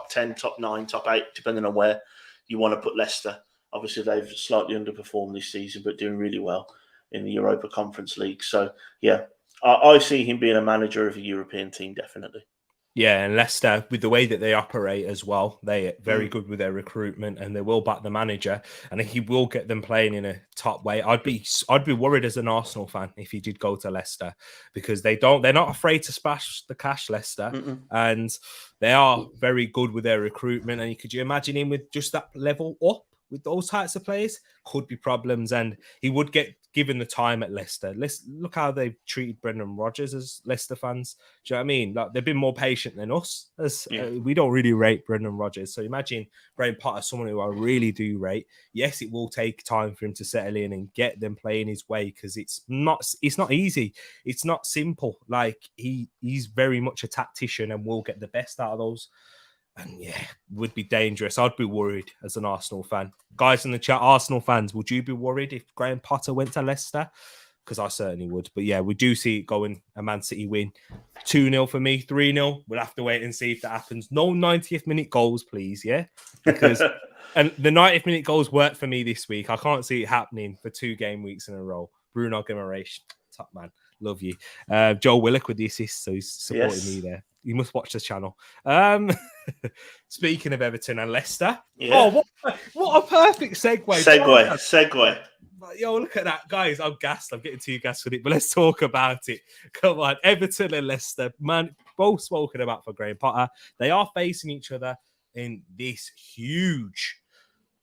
10, top 9, top 8, depending on where you want to put Leicester. Obviously, they've slightly underperformed this season, but doing really well in the Europa Conference League. So yeah, I see him being a manager of a European team, definitely. Yeah, and Leicester, with the way that they operate as well, they're very good with their recruitment, and they will back the manager, and he will get them playing in a top way. I'd be worried as an Arsenal fan if he did go to Leicester, because they're not afraid to splash the cash, Leicester, and they are very good with their recruitment. And could you imagine him with just that level up with those types of players? Could be problems, and he would get given the time at Leicester. Look how they've treated Brendan Rodgers as Leicester fans. Do you know what I mean? Like, they've been more patient than us. We don't really rate Brendan Rodgers. So imagine Graham Potter, someone who I really do rate. Yes, it will take time for him to settle in and get them playing his way, because it's not easy. It's not simple. Like, he's very much a tactician and will get the best out of those. And yeah, would be dangerous. I'd be worried as an Arsenal fan. Guys in the chat, Arsenal fans, would you be worried if Graham Potter went to Leicester? Because I certainly would. But yeah, we do see it going, a Man City win. 2-0 for me, 3-0. We'll have to wait and see if that happens. No 90th minute goals, please, yeah? Because and the 90th minute goals worked for me this week. I can't see it happening for 2 game weeks in a row. Bruno Guimaraes, top man. Love you. Joe Willock with the assist, so he's supporting me there. You must watch the channel. Speaking of Everton and Leicester, what a perfect segue. Yo, look at that, guys. I'm gassed. I'm getting too gassed with it, but let's talk about it. Come on, Everton and Leicester, man, both spoken about for Graham Potter. They are facing each other in this huge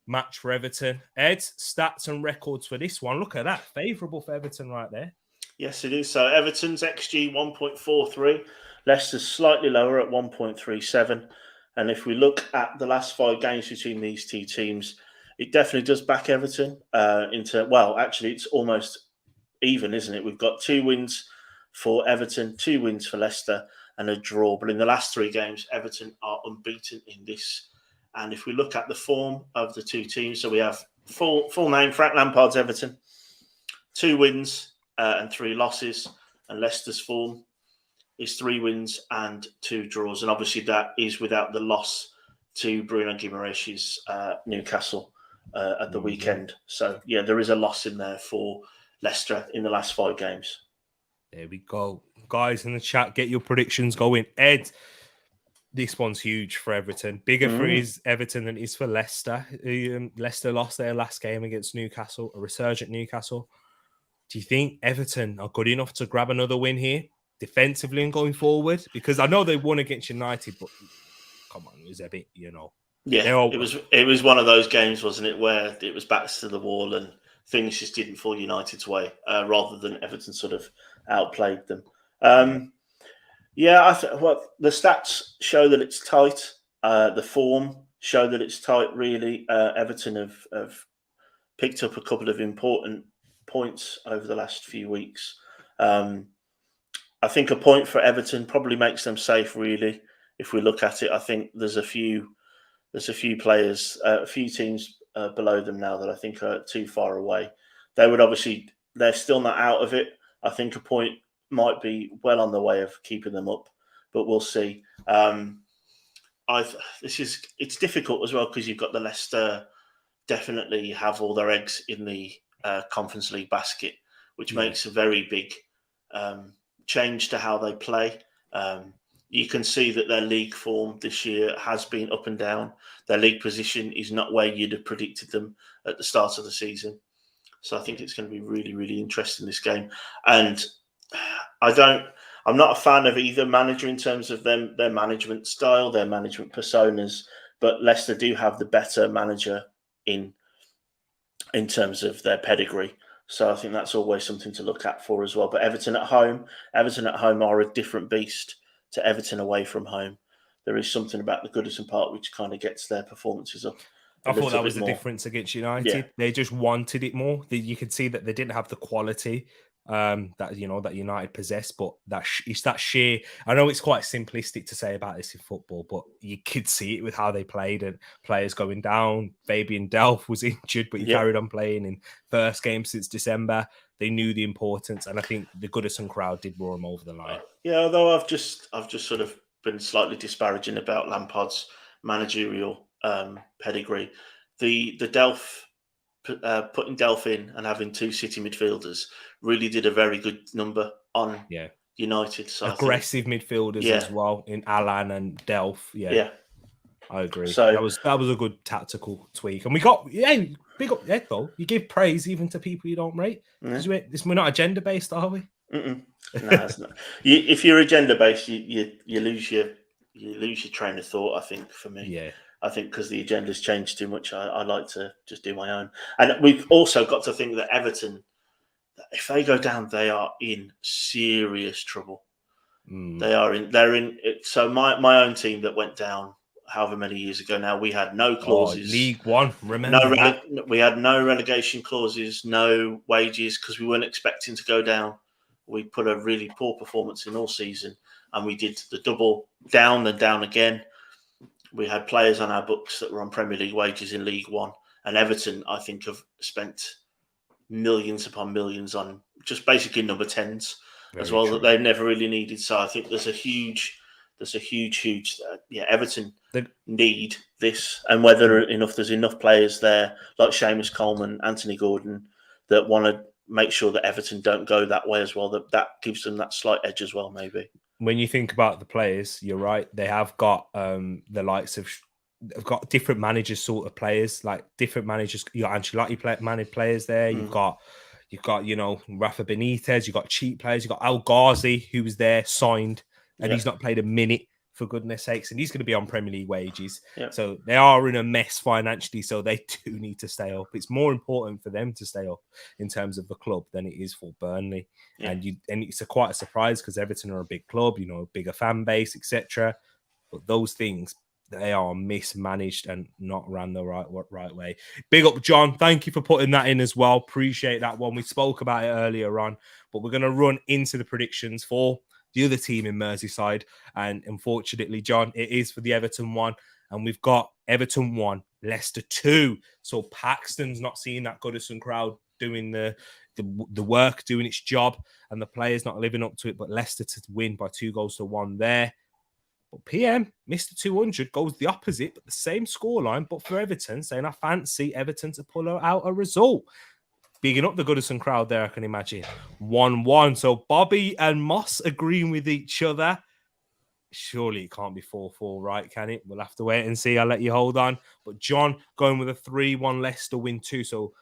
match for Everton. Ed, stats and records for this one. Look at that, favourable for Everton right there. Yes, it is. So Everton's XG 1.43. Leicester's slightly lower at 1.37. And if we look at the last 5 games between these two teams, it definitely does back Everton actually, it's almost even, isn't it? We've got 2 wins for Everton, 2 wins for Leicester, and a draw. But in the last 3 games, Everton are unbeaten in this. And if we look at the form of the 2 teams, so we have full name, Frank Lampard's Everton, 2 wins and 3 losses. And Leicester's form is 3 wins and 2 draws. And obviously that is without the loss to Bruno Guimaraes' Newcastle at the weekend. So, yeah, there is a loss in there for Leicester in the last 5 games. There we go. Guys in the chat, get your predictions going. Ed, this one's huge for Everton. Bigger for his Everton than it is for Leicester. Leicester lost their last game against Newcastle, a resurgent Newcastle. Do you think Everton are good enough to grab another win here, defensively and going forward? Because I know they won against United, but come on, it was a bit, Yeah, it was one of those games, wasn't it, where it was backs to the wall and things just didn't fall United's way, rather than Everton sort of outplayed them. The stats show that it's tight. The form show that it's tight, really. Everton have picked up a couple of important points over the last few weeks. I think a point for Everton probably makes them safe, really. If we look at it, I think there's a few players, a few teams below them now that I think are too far away. They're still not out of it. I think a point might be well on the way of keeping them up, but we'll see. It's difficult as well because you've got the Leicester definitely have all their eggs in the Conference League basket, which makes a very big change to how they play. You can see that their league form this year has been up and down. Their league position is not where you'd have predicted them at the start of the season. So I think it's going to be really, really interesting, this game. And I'm not a fan of either manager in terms of their management style, their management personas, but Leicester do have the better manager in terms of their pedigree. So I think that's always something to look at for as well. But Everton at home are a different beast to Everton away from home. There is something about the Goodison Park which kind of gets their performances up. I thought that was the difference against United. Yeah. They just wanted it more. You could see that they didn't have the quality that that United possess, but it's that sheer. I know it's quite simplistic to say about this in football, but you could see it with how they played and players going down. Fabian Delph was injured, but he carried on playing in first game since December. They knew the importance, and I think the Goodison crowd did roar them over the line. Yeah, although I've just sort of been slightly disparaging about Lampard's managerial pedigree. The Delph putting Delph in and having two City midfielders really did a very good number on United. So aggressive midfielders as well in Alan and Delph. Yeah. I agree. So that was a good tactical tweak, and we got big up though. You give praise even to people you don't rate. We're not agenda based, are we? No, it's not. If you're agenda based, you lose your train of thought. I think for me, I think because the agenda's changed too much, I like to just do my own. And we've also got to think that Everton, if they go down, they are in serious trouble. They're in. So my own team that went down, however many years ago now, we had no clauses. League One, remember we had no relegation clauses, no wages, because we weren't expecting to go down. We put a really poor performance in all season, and we did the double down, then down again. We had players on our books that were on Premier League wages in League One, and Everton, I think, have spent millions upon millions on just basically number 10s as well that they never really needed. So I think there's a huge Everton need this, and whether there's enough players there like Seamus Coleman, Anthony Gordon that want to make sure that Everton don't go that way as well. That gives them that slight edge as well, maybe. When you think about the players, you're right. They have got the likes of. They've got different managers, sort of players, like different managers. You got Ancelotti managed players there. You've got Rafa Benitez. You've got cheap players. You've got El Ghazi, who was there signed, and he's not played a minute, for goodness sakes, and he's going to be on Premier League wages. So they are in a mess financially, so they do need to stay up. It's more important for them to stay up in terms of the club than it is for Burnley. And it's quite a surprise because Everton are a big club, bigger fan base, etc. But those things, they are mismanaged and not ran the right way. Big up, John. Thank you for putting that in as well. Appreciate that one. We spoke about it earlier on, but we're going to run into the predictions for the other team in Merseyside. And unfortunately, John, it is for the Everton one. And we've got Everton 1, Leicester 2. So Paxton's not seeing that Goodison crowd doing the work, doing its job, and the players not living up to it. But Leicester to win by 2-1 there. But PM, Mr. 200, goes the opposite, but the same scoreline, but for Everton, saying I fancy Everton to pull out a result. Bigging up the Goodison crowd there, I can imagine. 1-1. So Bobby and Moss agreeing with each other. Surely it can't be 4-4, right? Can it? We'll have to wait and see. I'll let you hold on. But John going with a 3-1 Leicester win too. So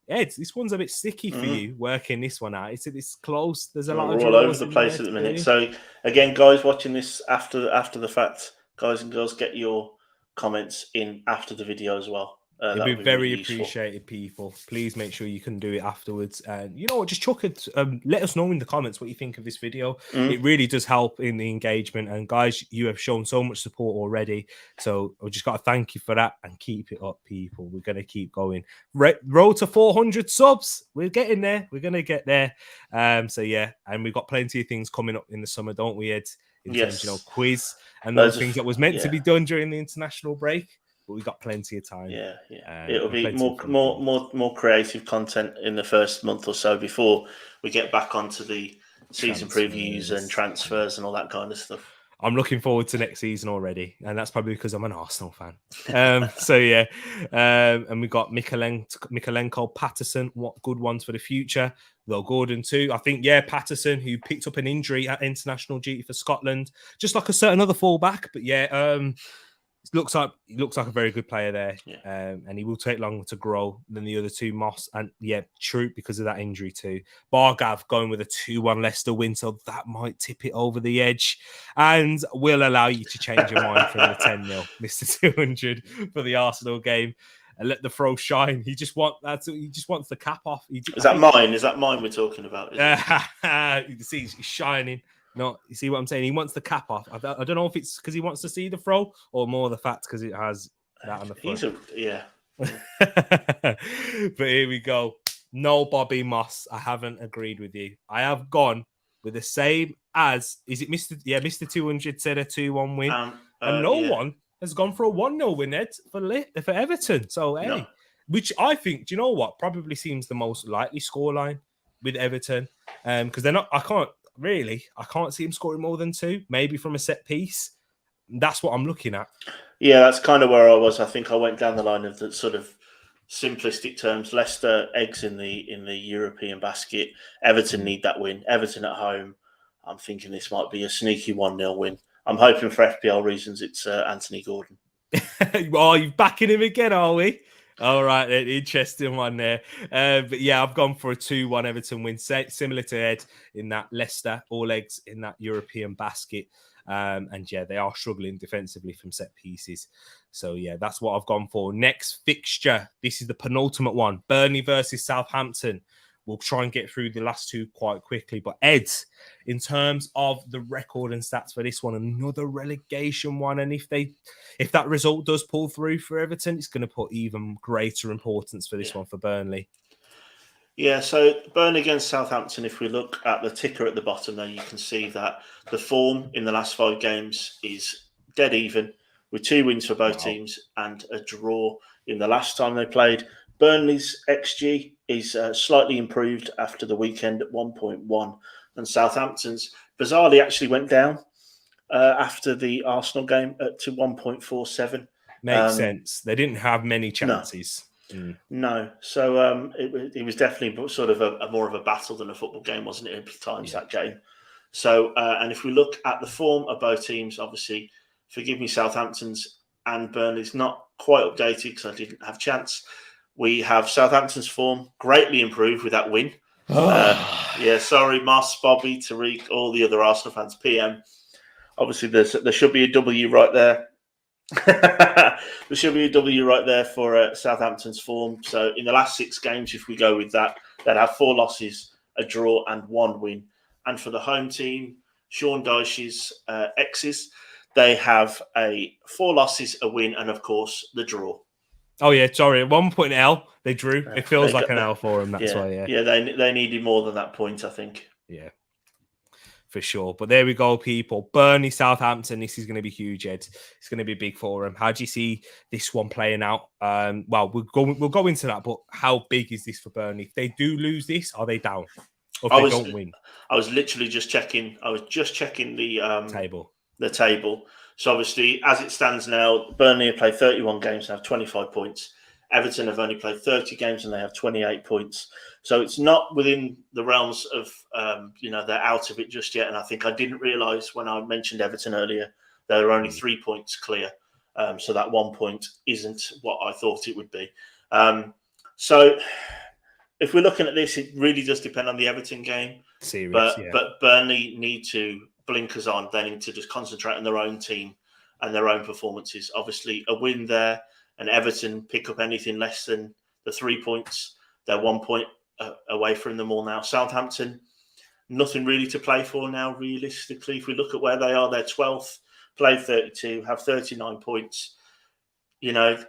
Ed, this one's a bit sticky for you working this one out. It's close. There's a lot of all over the place at the minute. So again, guys watching this after the fact, guys and girls, get your comments in after the video as well. It'd be very really appreciated, people. Please make sure you can do it afterwards. And you know what? Just chuck it. Let us know in the comments what you think of this video. It really does help in the engagement. And guys, you have shown so much support already. So I just got to thank you for that and keep it up, people. We're going to keep going. Road to 400 subs. We're getting there. We're going to get there. So yeah, and we've got plenty of things coming up in the summer, don't we, Ed? In terms, quiz and those things that was meant to be done during the international break. But we've got plenty of time. It'll be more creative content in the first month or so before we get back onto the season previews and transfers and all that kind of stuff. I'm looking forward to next season already, and that's probably because I'm an Arsenal fan. And we got Mikalenko, Patterson. What good ones for the future? Though Gordon too. I think Patterson, who picked up an injury at international duty for Scotland, just like a certain other fullback. But looks like a very good player there, and he will take longer to grow than the other two, Moss and Troop, because of that injury too. Bargav going with a 2-1 Leicester win, so that might tip it over the edge and will allow you to change your mind from the 10-0, Mr. 200 for the Arsenal game. And let the throw shine. He just wants the cap off. Is that mine? Is that mine we're talking about? You can see he's shining. No, you see what I'm saying? He wants the cap off. I don't know if it's because he wants to see the throw or more the fact because it has that on the front. But here we go. No, Bobby Moss. I haven't agreed with you. I have gone with the same as, is it Mr. 200 said a 2-1 win. And no one has gone for a 1-0 win, Ed, for Everton. So, hey, No. which I think, do you know what? Probably seems the most likely scoreline with Everton. Because they're not, I can't see him scoring more than 2, maybe from a set piece. That's what I'm looking at. Yeah, that's kind of where I was. I think I went down the line of the sort of simplistic terms. Leicester, eggs in the European basket. Everton need that win. Everton at home. I'm thinking this might be a sneaky 1-0 win. I'm hoping for FPL reasons it's Anthony Gordon. Oh, you're backing him again, are we? All right, interesting one there. But yeah, I've gone for a 2-1 Everton win, similar to Ed in that Leicester, all eggs in that European basket. And yeah, they are struggling defensively from set pieces. So yeah, that's what I've gone for. Next fixture, this is the penultimate one, Burnley versus Southampton. We'll try and get through the last 2 quite quickly. But Ed, in terms of the record and stats for this one, another relegation one. And if that result does pull through for Everton, it's going to put even greater importance for this one for Burnley. Yeah, so Burnley against Southampton, if we look at the ticker at the bottom there, you can see that the form in the last 5 games is dead even, with 2 wins for both teams and a draw in the last time they played. Burnley's XG is slightly improved after the weekend at 1.1, and Southampton's bizarrely actually went down after the Arsenal game to 1.47. Makes sense. They didn't have many chances. No. So it was definitely sort of a more of a battle than a football game, wasn't it, at times, that game? So, and if we look at the form of both teams, obviously, forgive me, Southampton's and Burnley's not quite updated because I didn't have a chance. We have Southampton's form greatly improved with that win. Sorry, Moss, Bobby, Tereak, all the other Arsenal fans, PM. Obviously, there should be a W right there. There should be a W right there for Southampton's form. So in the last 6 games, if we go with that, they'd have 4 losses, a draw, and 1 win. And for the home team, Sean Dyche's X's, they have 4 losses, a win, and of course the draw. Oh yeah, sorry. At 1 point L, they drew. It feels like an L for them. That's why. Yeah, they needed more than that point, I think. Yeah. For sure. But there we go, people. Burnley, Southampton. This is going to be huge, Ed. It's going to be big for them. How do you see this one playing out? Well, we'll go into that, but how big is this for Burnley? If they do lose this, are they down? Or if they don't win? I was literally just checking. I was just checking the table. The table. So obviously, as it stands now, Burnley have played 31 games and have 25 points. Everton have only played 30 games and they have 28 points. So it's not within the realms of, they're out of it just yet. And I think I didn't realise when I mentioned Everton earlier, they were only 3 points clear. So that 1 point isn't what I thought it would be. So if we're looking at this, it really does depend on the Everton game. But Burnley need to blinkers on. They need to just concentrate on their own team and their own performances. Obviously, a win there, and Everton pick up anything less than the 3 points. They're 1 point away from them all now. Southampton, nothing really to play for now, realistically. If we look at where they are, they're 12th, played 32, have 39 points. They're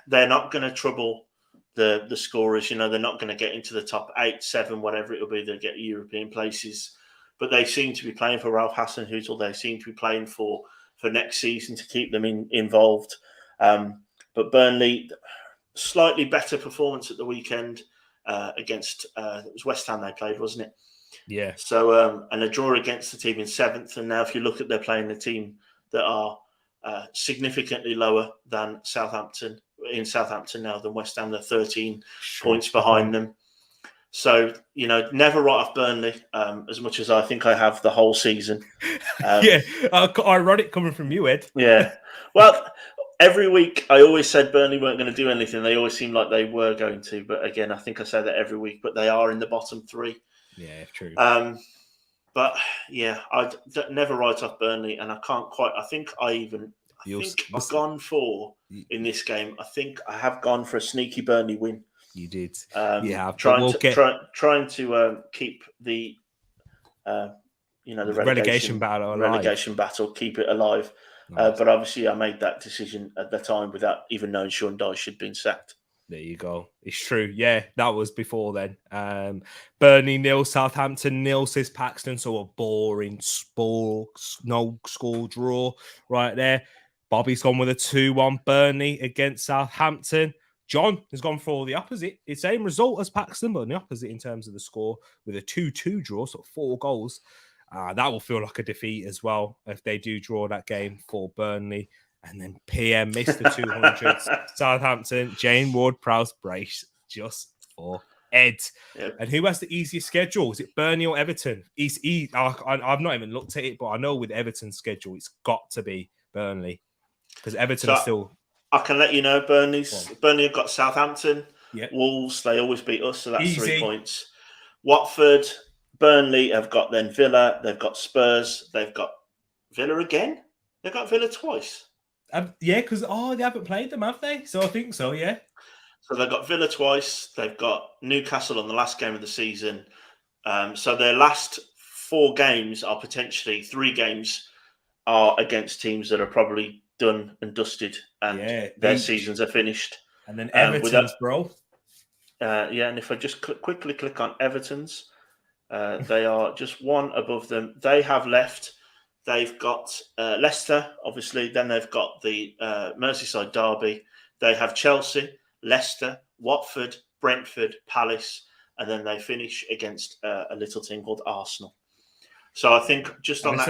not going to trouble the scorers. They're not going to get into the top 8, 7, whatever it'll be. They'll get European places. But they seem to be playing for Ralph Hasenhüttl. They seem to be playing for next season to keep them involved. But Burnley, slightly better performance at the weekend against it was West Ham they played, wasn't it? Yeah. So and a draw against the team in 7th. And now if you look at they're playing the team that are significantly lower than Southampton now than West Ham. They're 13 points behind them. So, never write off Burnley as much as I think I have the whole season. Ironic coming from you, Ed. Yeah. Well, every week I always said Burnley weren't going to do anything. They always seemed like they were going to. But again, I think I say that every week. But they are in the bottom 3. Yeah, true. But yeah, I'd never write off Burnley. And I can't quite. I think I've gone for in this game. I think I have gone for a sneaky Burnley win. You did. Trying to keep the the relegation battle, keep it alive. Nice. But obviously, I made that decision at the time without even knowing Sean Dyche had been sacked. There you go. It's true. Yeah, that was before then. Burnley 0, Southampton 0, says Paxton. So a boring no score draw right there. Bobby's gone with a 2-1 Burnley against Southampton. John has gone for the opposite. It's the same result as Paxton, but the opposite in terms of the score with a 2-2 draw, so 4 goals. That will feel like a defeat as well if they do draw that game for Burnley. And then PM missed the 200s. Southampton, Jane Ward-Prowse brace just for Ed. Yep. And who has the easiest schedule? Is it Burnley or Everton? I've not even looked at it, but I know with Everton's schedule, it's got to be Burnley because Everton is still. I can let you know, Burnley have got Southampton, Yep. Wolves. They always beat us, so that's Easy. 3 points. Watford, Burnley have got then Villa. They've got Spurs. They've got Villa again. They've got Villa twice. Yeah, because they haven't played them, have they? So I think so, yeah. So they've got Villa twice. They've got Newcastle on the last game of the season. So their last 4 games are potentially 3 games are against teams that are probably done and dusted, and their seasons are finished. And then Everton's, bro. And if I just quickly click on Everton's, they are just 1 above them. They have left. They've got Leicester, obviously. Then they've got the Merseyside derby. They have Chelsea, Leicester, Watford, Brentford, Palace, and then they finish against a little team called Arsenal. So I think just on that,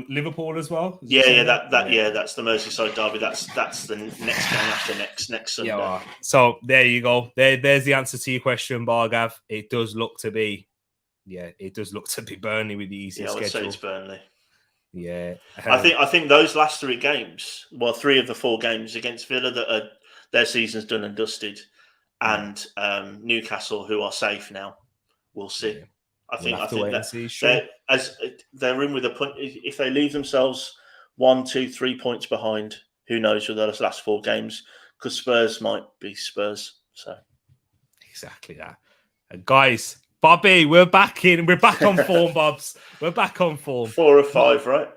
Liverpool as well. That's the Merseyside derby. That's the next game after next Sunday. Yeah. So there you go. There's the answer to your question, Bargav. It does look to be Burnley with the easiest schedule. I would say it's Burnley. Yeah, I think those last 3 games, 3 of the 4 games against Villa that are their season's done and dusted, and Newcastle, who are safe now, we'll see. Yeah. I think that they're in with a point. If they leave themselves 1, 2, 3 points behind, who knows with those last 4 games? Because Spurs might be Spurs. So exactly that, guys. Bobby, we're back on form, Bobs. We're back on form. 4 of 5, right?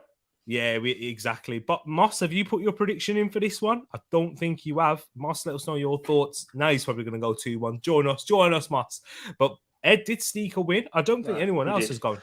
Yeah, exactly. But Moss, have you put your prediction in for this one? I don't think you have. Moss, let us know your thoughts. Now he's probably going to go 2-1. Join us, Moss. But Ed did sneak a win. I don't think anyone else has gone.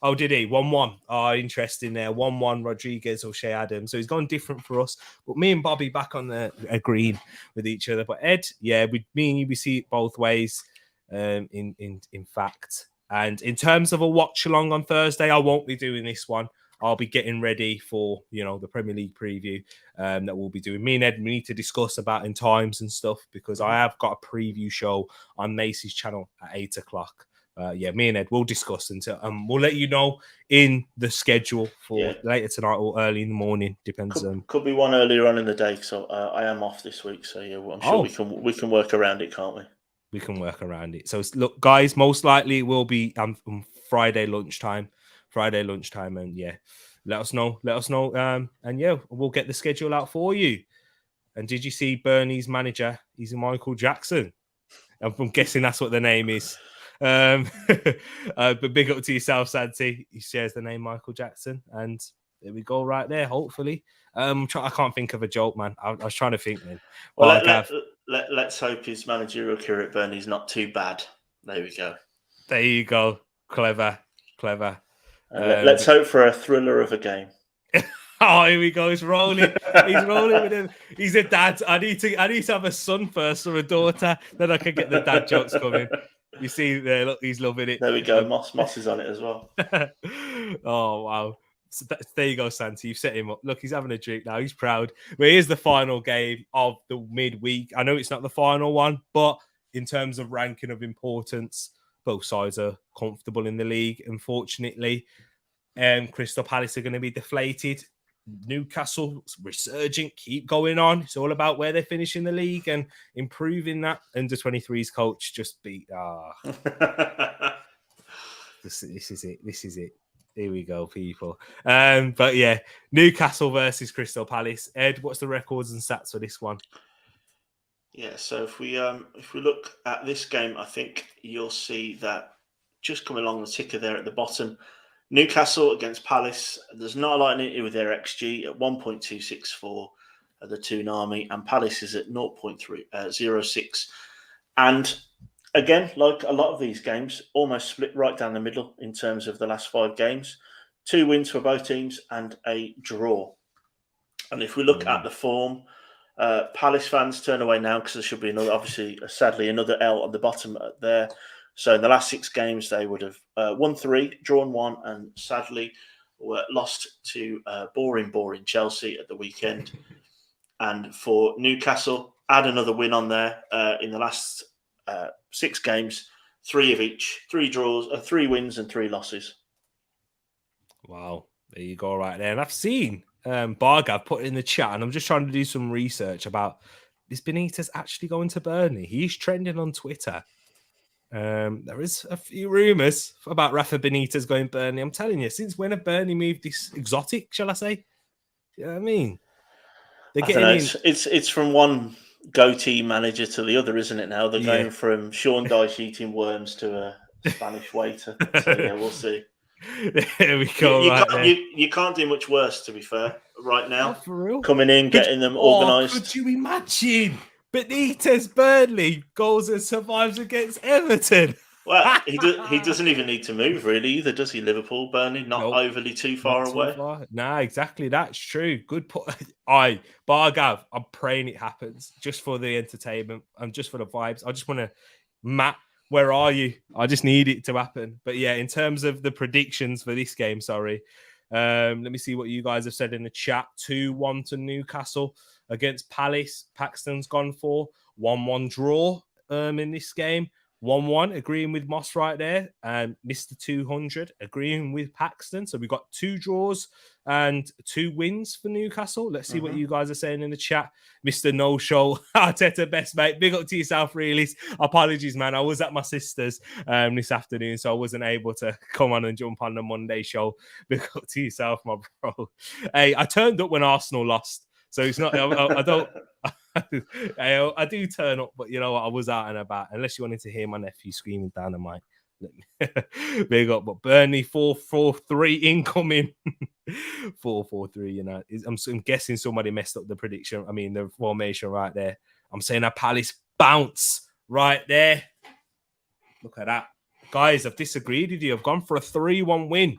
Oh, did he? 1-1. Oh, interesting there. 1-1 Rodriguez or Shea Adams. So he's gone different for us. But me and Bobby back on the agreeing with each other. But Ed, me and you, we see it both ways. In fact, and in terms of a watch along on Thursday, I won't be doing this one. I'll be getting ready for the Premier League preview that we'll be doing. Me and Ed, we need to discuss about in times and stuff because I have got a preview show on Macy's channel at 8:00. Me and Ed will discuss and we'll let you know in the schedule for later tonight or early in the morning. Depends. Could be one earlier on in the day. So I am off this week. So I'm sure we can work around it, can't we? We can work around it. So look, guys, most likely it will be on Friday lunchtime. And let us know. And we'll get the schedule out for you. And did you see Burnley's manager? He's a Michael Jackson. I'm guessing that's what the name is. But big up to yourself, Santi. He shares the name Michael Jackson, and there we go, right there. Hopefully, I can't think of a joke, man. I was trying to think, man. Well, let's hope his managerial career at Burnley is not too bad. There we go. There you go. Clever. Let's hope for a thriller of a game. Oh, here we go. He's rolling. He's rolling with him. He's a dad. I need to have a son first or a daughter. Then I can get the dad jokes coming. You see there, look, he's loving it. There we go. Moss is on it as well. Oh, wow. So there you go, Santi. You've set him up. Look, he's having a drink now. He's proud. But here's the final game of the midweek. I know it's not the final one, but in terms of ranking of importance, both sides are comfortable in the league, unfortunately. Crystal Palace are going to be deflated. Newcastle resurgent, keep going on. It's all about where they finish in the league and improving that. Under 23's coach just beat. This is it. Here we go, people. But yeah, Newcastle versus Crystal Palace. Ed, what's the records and stats for this one? Yeah, so if we look at this game, I think you'll see that just coming along the ticker there at the bottom. Newcastle against Palace, there's not a lot in it with their XG at 1.264. the Toonami, and Palace is at 0.06. And again, like a lot of these games, almost split right down the middle in terms of the last 5 games. 2 wins for both teams and a draw. And if we look at the form, Palace fans turn away now because there should be another, obviously, sadly, another L on the bottom there. So in the last 6 games, they would have won 3, drawn 1, and sadly were lost to boring Chelsea at the weekend. And for Newcastle, add another win on there in the last 6 games, 3 of each, 3 draws, 3 wins and 3 losses. Wow, there you go, right there. And I've seen Bargav put in the chat, and I'm just trying to do some research about is Benitez actually going to Burnley? He's trending on Twitter. There is a few rumours about Rafa Benitez going Burnley. I'm telling you, since when have Burnley moved this exotic, shall I say? You know what I mean? I don't know. It's from one goatee manager to the other, isn't it now? They're going from Sean Dyche eating worms to a Spanish waiter. So, yeah, we'll see. There we go. You can't do much worse, to be fair, right now. Oh, for real? Coming in, getting them organised. Could you imagine? Benitez Burnley goes and survives against Everton. Well, he doesn't even need to move, really, either, does he? Liverpool, Burnley, not overly too far away. Nah, exactly. That's true. Good point. Bargav, I'm praying it happens just for the entertainment and just for the vibes. I just want to, Matt, where are you? I just need it to happen. But yeah, in terms of the predictions for this game, let me see what you guys have said in the chat. 2-1 to Newcastle against Palace. Paxton's gone for 1-1 draw in this game. 1-1, agreeing with Moss right there. And Mr. 200 agreeing with Paxton. So we've got 2 draws and 2 wins for Newcastle. Let's see what you guys are saying in the chat. Mr. No Show, Arteta best mate. Big up to yourself, really. Apologies, man. I was at my sister's this afternoon, so I wasn't able to come on and jump on the Monday show. Big up to yourself, my bro. Hey, I turned up when Arsenal lost. So it's not, I don't, I do turn up, but you know what? I was out and about. Unless you wanted to hear my nephew screaming dynamite. Big up, but Burnley 4-4-3 incoming. 4-4-3, you know. I'm guessing somebody messed up the prediction. I mean, the formation right there. I'm saying a Palace bounce right there. Look at that. Guys, I've disagreed with you. I've gone for a 3-1 win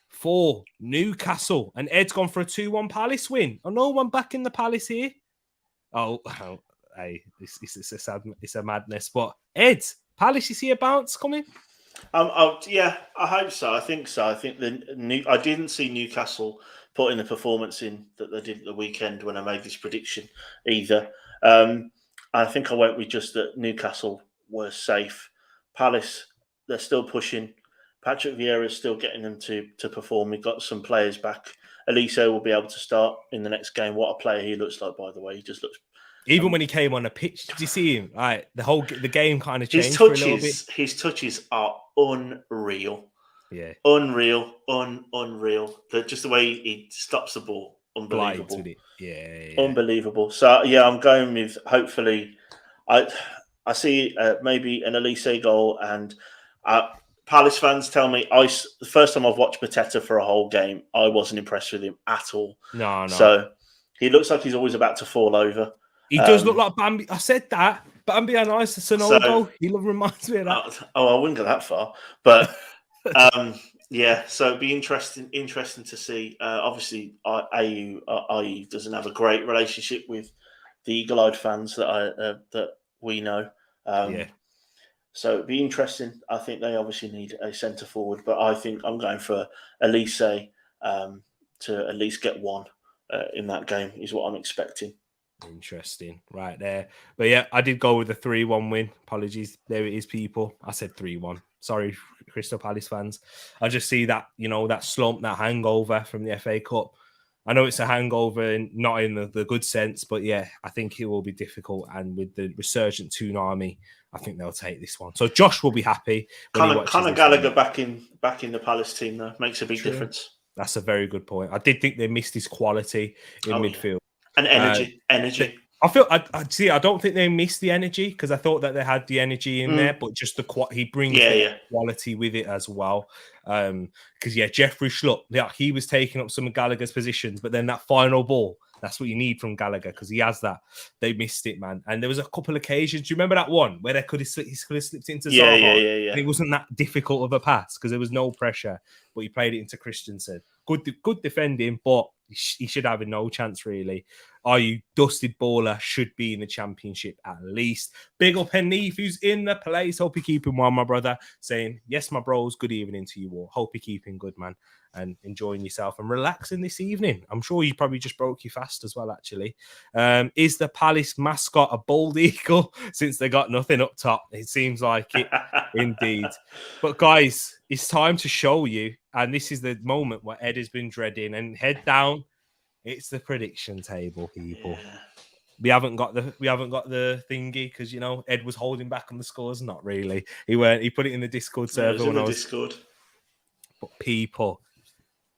for Newcastle, and Ed's gone for a 2-1 Palace win. Oh, no one back in the Palace here. Oh, hey, it's a madness. But Ed, Palace, you see a bounce coming? Yeah, I hope so. I think so. I think I didn't see Newcastle putting the performance in that they did at the weekend when I made this prediction either. I think I went with just that Newcastle were safe. Palace, they're still pushing. Patrick Vieira is still getting them to perform. We've got some players back. Elise will be able to start in the next game. What a player he looks like, by the way. He just looks... Even when he came on the pitch, did you see him? Right, the game kind of changed for a little bit. His touches are unreal. Yeah. Unreal. Just the way he stops the ball. Unbelievable. With it. Yeah. Unbelievable. So, yeah, I'm going with, hopefully, I see maybe an Elise goal, and Palace fans tell me the first time I've watched Mateta for a whole game, I wasn't impressed with him at all. No. So he looks like he's always about to fall over. He does look like Bambi. I said that. Bambi and Ice Sonogo. He reminds me of that. I wouldn't go that far. But yeah, so it'd be interesting to see. Obviously, IU doesn't have a great relationship with the Eagle-Eyed fans that we know. Yeah. So it'd be interesting. I think they obviously need a centre forward, but I think I'm going for Elise to at least get one in that game is what I'm expecting. Interesting, right there. But yeah, I did go with a 3-1 win. Apologies, there it is, people. I said 3-1. Sorry, Crystal Palace fans. I just see that, that slump, that hangover from the FA Cup. I know it's a hangover, not in the good sense, but yeah, I think it will be difficult. And with the resurgent tsunami, I think they'll take this one. So Josh will be happy. Conor Gallagher back in the Palace team, though, makes a big difference. That's a very good point. I did think they missed his quality in midfield. And energy. I don't think they missed the energy, because I thought that they had the energy in there, but just he brings the quality with it as well. Because Jeffrey Schlupp, he was taking up some of Gallagher's positions, but then that final ball, That's what you need from Gallagher, because he has that. They missed it, man. And there was a couple of occasions. Do you remember that one where he could have slipped into Zaha? Yeah. And it wasn't that difficult of a pass because there was no pressure, but he played it into Christensen. Good defending, but he should have no chance, really. Are you dusted baller? Should be in the Championship at least. Big up Henneef, who's in the place. Hope you're keeping well, my brother. Saying, yes, my bros, good evening to you all. Hope you're keeping good, man, and enjoying yourself and relaxing this evening. I'm sure you probably just broke your fast as well, actually. Is the Palace mascot a bald eagle since they got nothing up top? It seems like it, indeed. But guys, it's time to show you, and this is the moment where Ed has been dreading, and head down. It's the prediction table, people. Yeah. We haven't got the thingy because Ed was holding back on the scores. Not really. He put it in the Discord server. Discord. But people,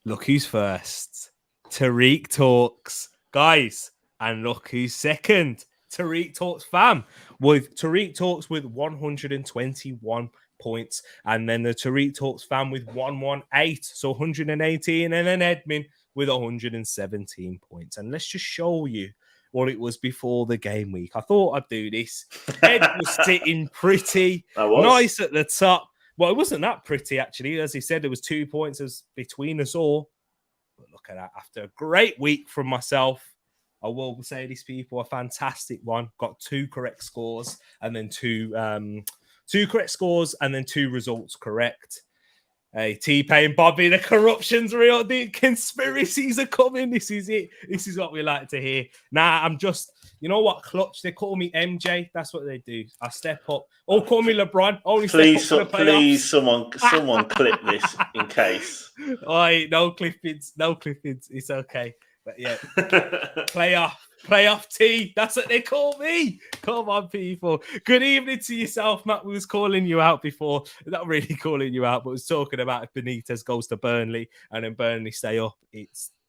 look who's first. Tereak talks, guys, and look who's second. Tereak talks fam with 121 points, and then the Tereak talks fam with 118, so 118, and then Edmin with 117 points. And let's just show you what it was before the game week. I thought I'd do this. Ed was sitting pretty nice at the top. Well, it wasn't that pretty, actually. As he said, there was 2 points between us all. But look at that. After a great week from myself, I will say these people, a fantastic one. Got 2 correct scores and then two correct scores and then 2 results correct. Hey, T-Pain, Bobby, the corruption's real. The conspiracies are coming. This is it. This is what we like to hear. Nah, I'm just, you know what, Clutch? They call me MJ. That's what they do. I step up. Or call me LeBron. Please, someone clip this in case. Oi, no clippings. It's okay. But yeah, playoff T. That's what they call me. Come on, people. Good evening to yourself, Matt. We was calling you out before. Not really calling you out, but was talking about if Benitez goes to Burnley and then Burnley stay up.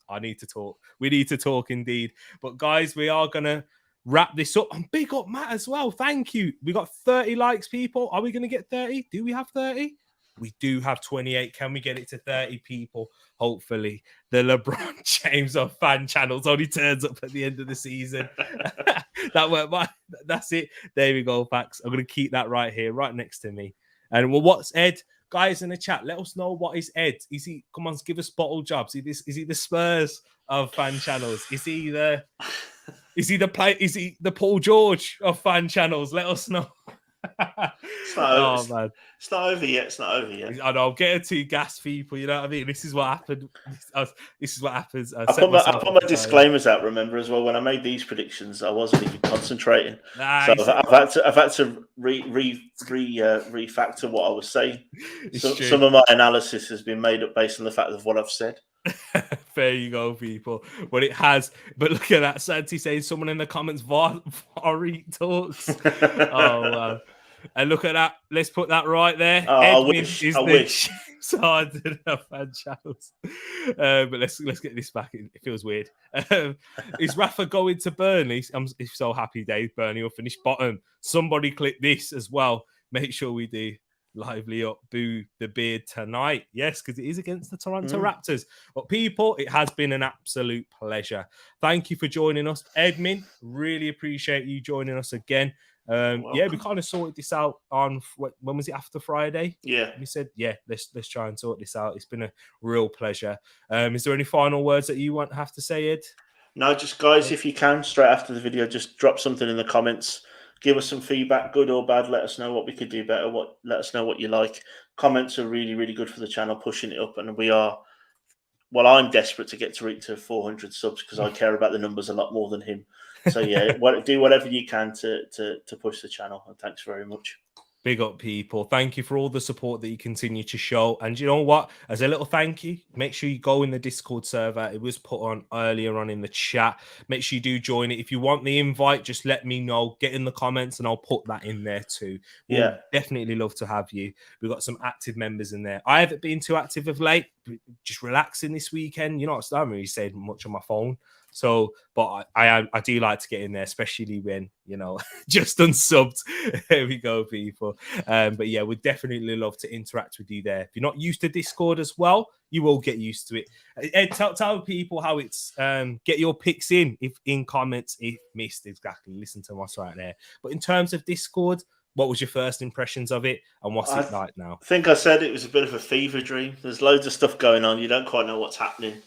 I need to talk. We need to talk indeed. But guys, we are gonna wrap this up. And big up Matt as well. Thank you. We got 30 likes, people. Are we gonna get 30? Do we have 30? We do have 28. Can we get it to 30 people? Hopefully. The LeBron James of fan channels only turns up at the end of the season. That's it. There we go, Fax. I'm going to keep that right here, right next to me. And well, what's Ed? Guys in the chat, let us know what is Ed. Is he? Come on, give us bottle jobs. Is he the Spurs of fan channels? Is he the Paul George of fan channels? Let us know. It's not over yet. I know. I'm getting too gas, people. You know what I mean? This is what happened. This is what happens. I put my disclaimers out. Remember as well, when I made these predictions, I wasn't even concentrating. So I've had to refactor what I was saying. Some of my analysis has been made up based on the fact of what I've said. There you go, people. But it has. But look at that. Santi saying someone in the comments, Vori talks. Oh, wow. And look at that. Let's put that right there. I wish. Sergeant of fan channels. But let's get this back. It feels weird. Is Rafa going to Burnley? I'm so happy, Dave. Burnley will finish bottom. Somebody click this as well. Make sure we do. Lively up, boo the beard tonight. Yes, because it is against the Toronto Raptors. But people, it has been an absolute pleasure. Thank you for joining us. Edmin, really appreciate you joining us again. We kind of sorted this out on, when was it, after Friday? Yeah. We said, let's try and sort this out. It's been a real pleasure. Is there any final words that you have to say, Ed? No, just guys, if you can, straight after the video, just drop something in the comments. Give us some feedback, good or bad. Let us know what we could do better. Let us know what you like. Comments are really, really good for the channel, pushing it up. And I'm desperate to get to 400 subs because I care about the numbers a lot more than him. So yeah, do whatever you can to push the channel. And thanks very much. Big up, people. Thank you for all the support that you continue to show. And you know what? As a little thank you, make sure you go in the Discord server. It was put on earlier on in the chat. Make sure you do join it. If you want the invite, just let me know. Get in the comments and I'll put that in there too. We'll definitely love to have you. We've got some active members in there. I haven't been too active of late. Just relaxing this weekend. You know, I haven't really stayed much on my phone, So, but I do like to get in there, especially when, you know, just unsubbed. There we go, people. But yeah, we'd definitely love to interact with you there. If you're not used to Discord as well, you will get used to it. Ed, tell people how it's get your picks in comments if missed. Exactly, listen to us right there. But in terms of Discord, what was your first impressions of it, and what's it like now? I think I said it was a bit of a fever dream. There's loads of stuff going on. You don't quite know what's happening.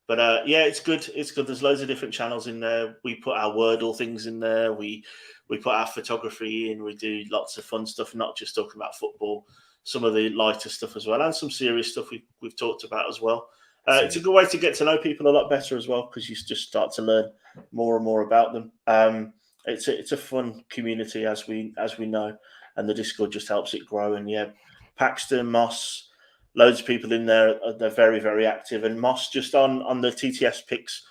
But yeah, it's good. It's good. There's loads of different channels in there. We put our Wordle things in there. We put our photography in. We do lots of fun stuff, not just talking about football. Some of the lighter stuff as well, and some serious stuff we've talked about as well. It's a good way to get to know people a lot better as well, because you just start to learn more and more about them. It's a fun community, as we know, and the Discord just helps it grow. And yeah, Paxton, Moss, loads of people in there. They're very, very active. And Moss, just on the TTS picks,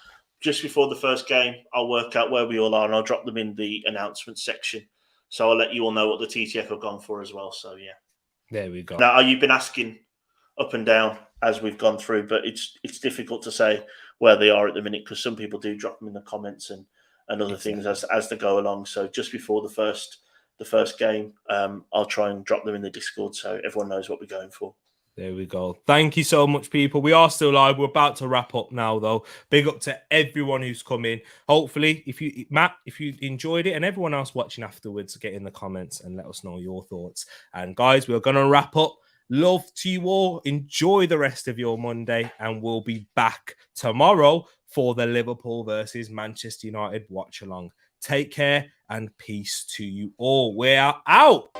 just before the first game, I'll work out where we all are and I'll drop them in the announcement section. So I'll let you all know what the TTF have gone for as well. So yeah. There we go. Now, you've been asking up and down as we've gone through, but it's difficult to say where they are at the minute, because some people do drop them in the comments and other things as they go along. So just before the first game, I'll try and drop them in the Discord so everyone knows what we're going for. There we go. Thank you so much, people. We are still live. We're about to wrap up now, though. Big up to everyone who's come in. Hopefully, if you enjoyed it, and everyone else watching afterwards, get in the comments and let us know your thoughts. And guys, we're going to wrap up. Love to you all. Enjoy the rest of your Monday, and we'll be back tomorrow for the Liverpool versus Manchester United watch along. Take care and peace to you all. We're out.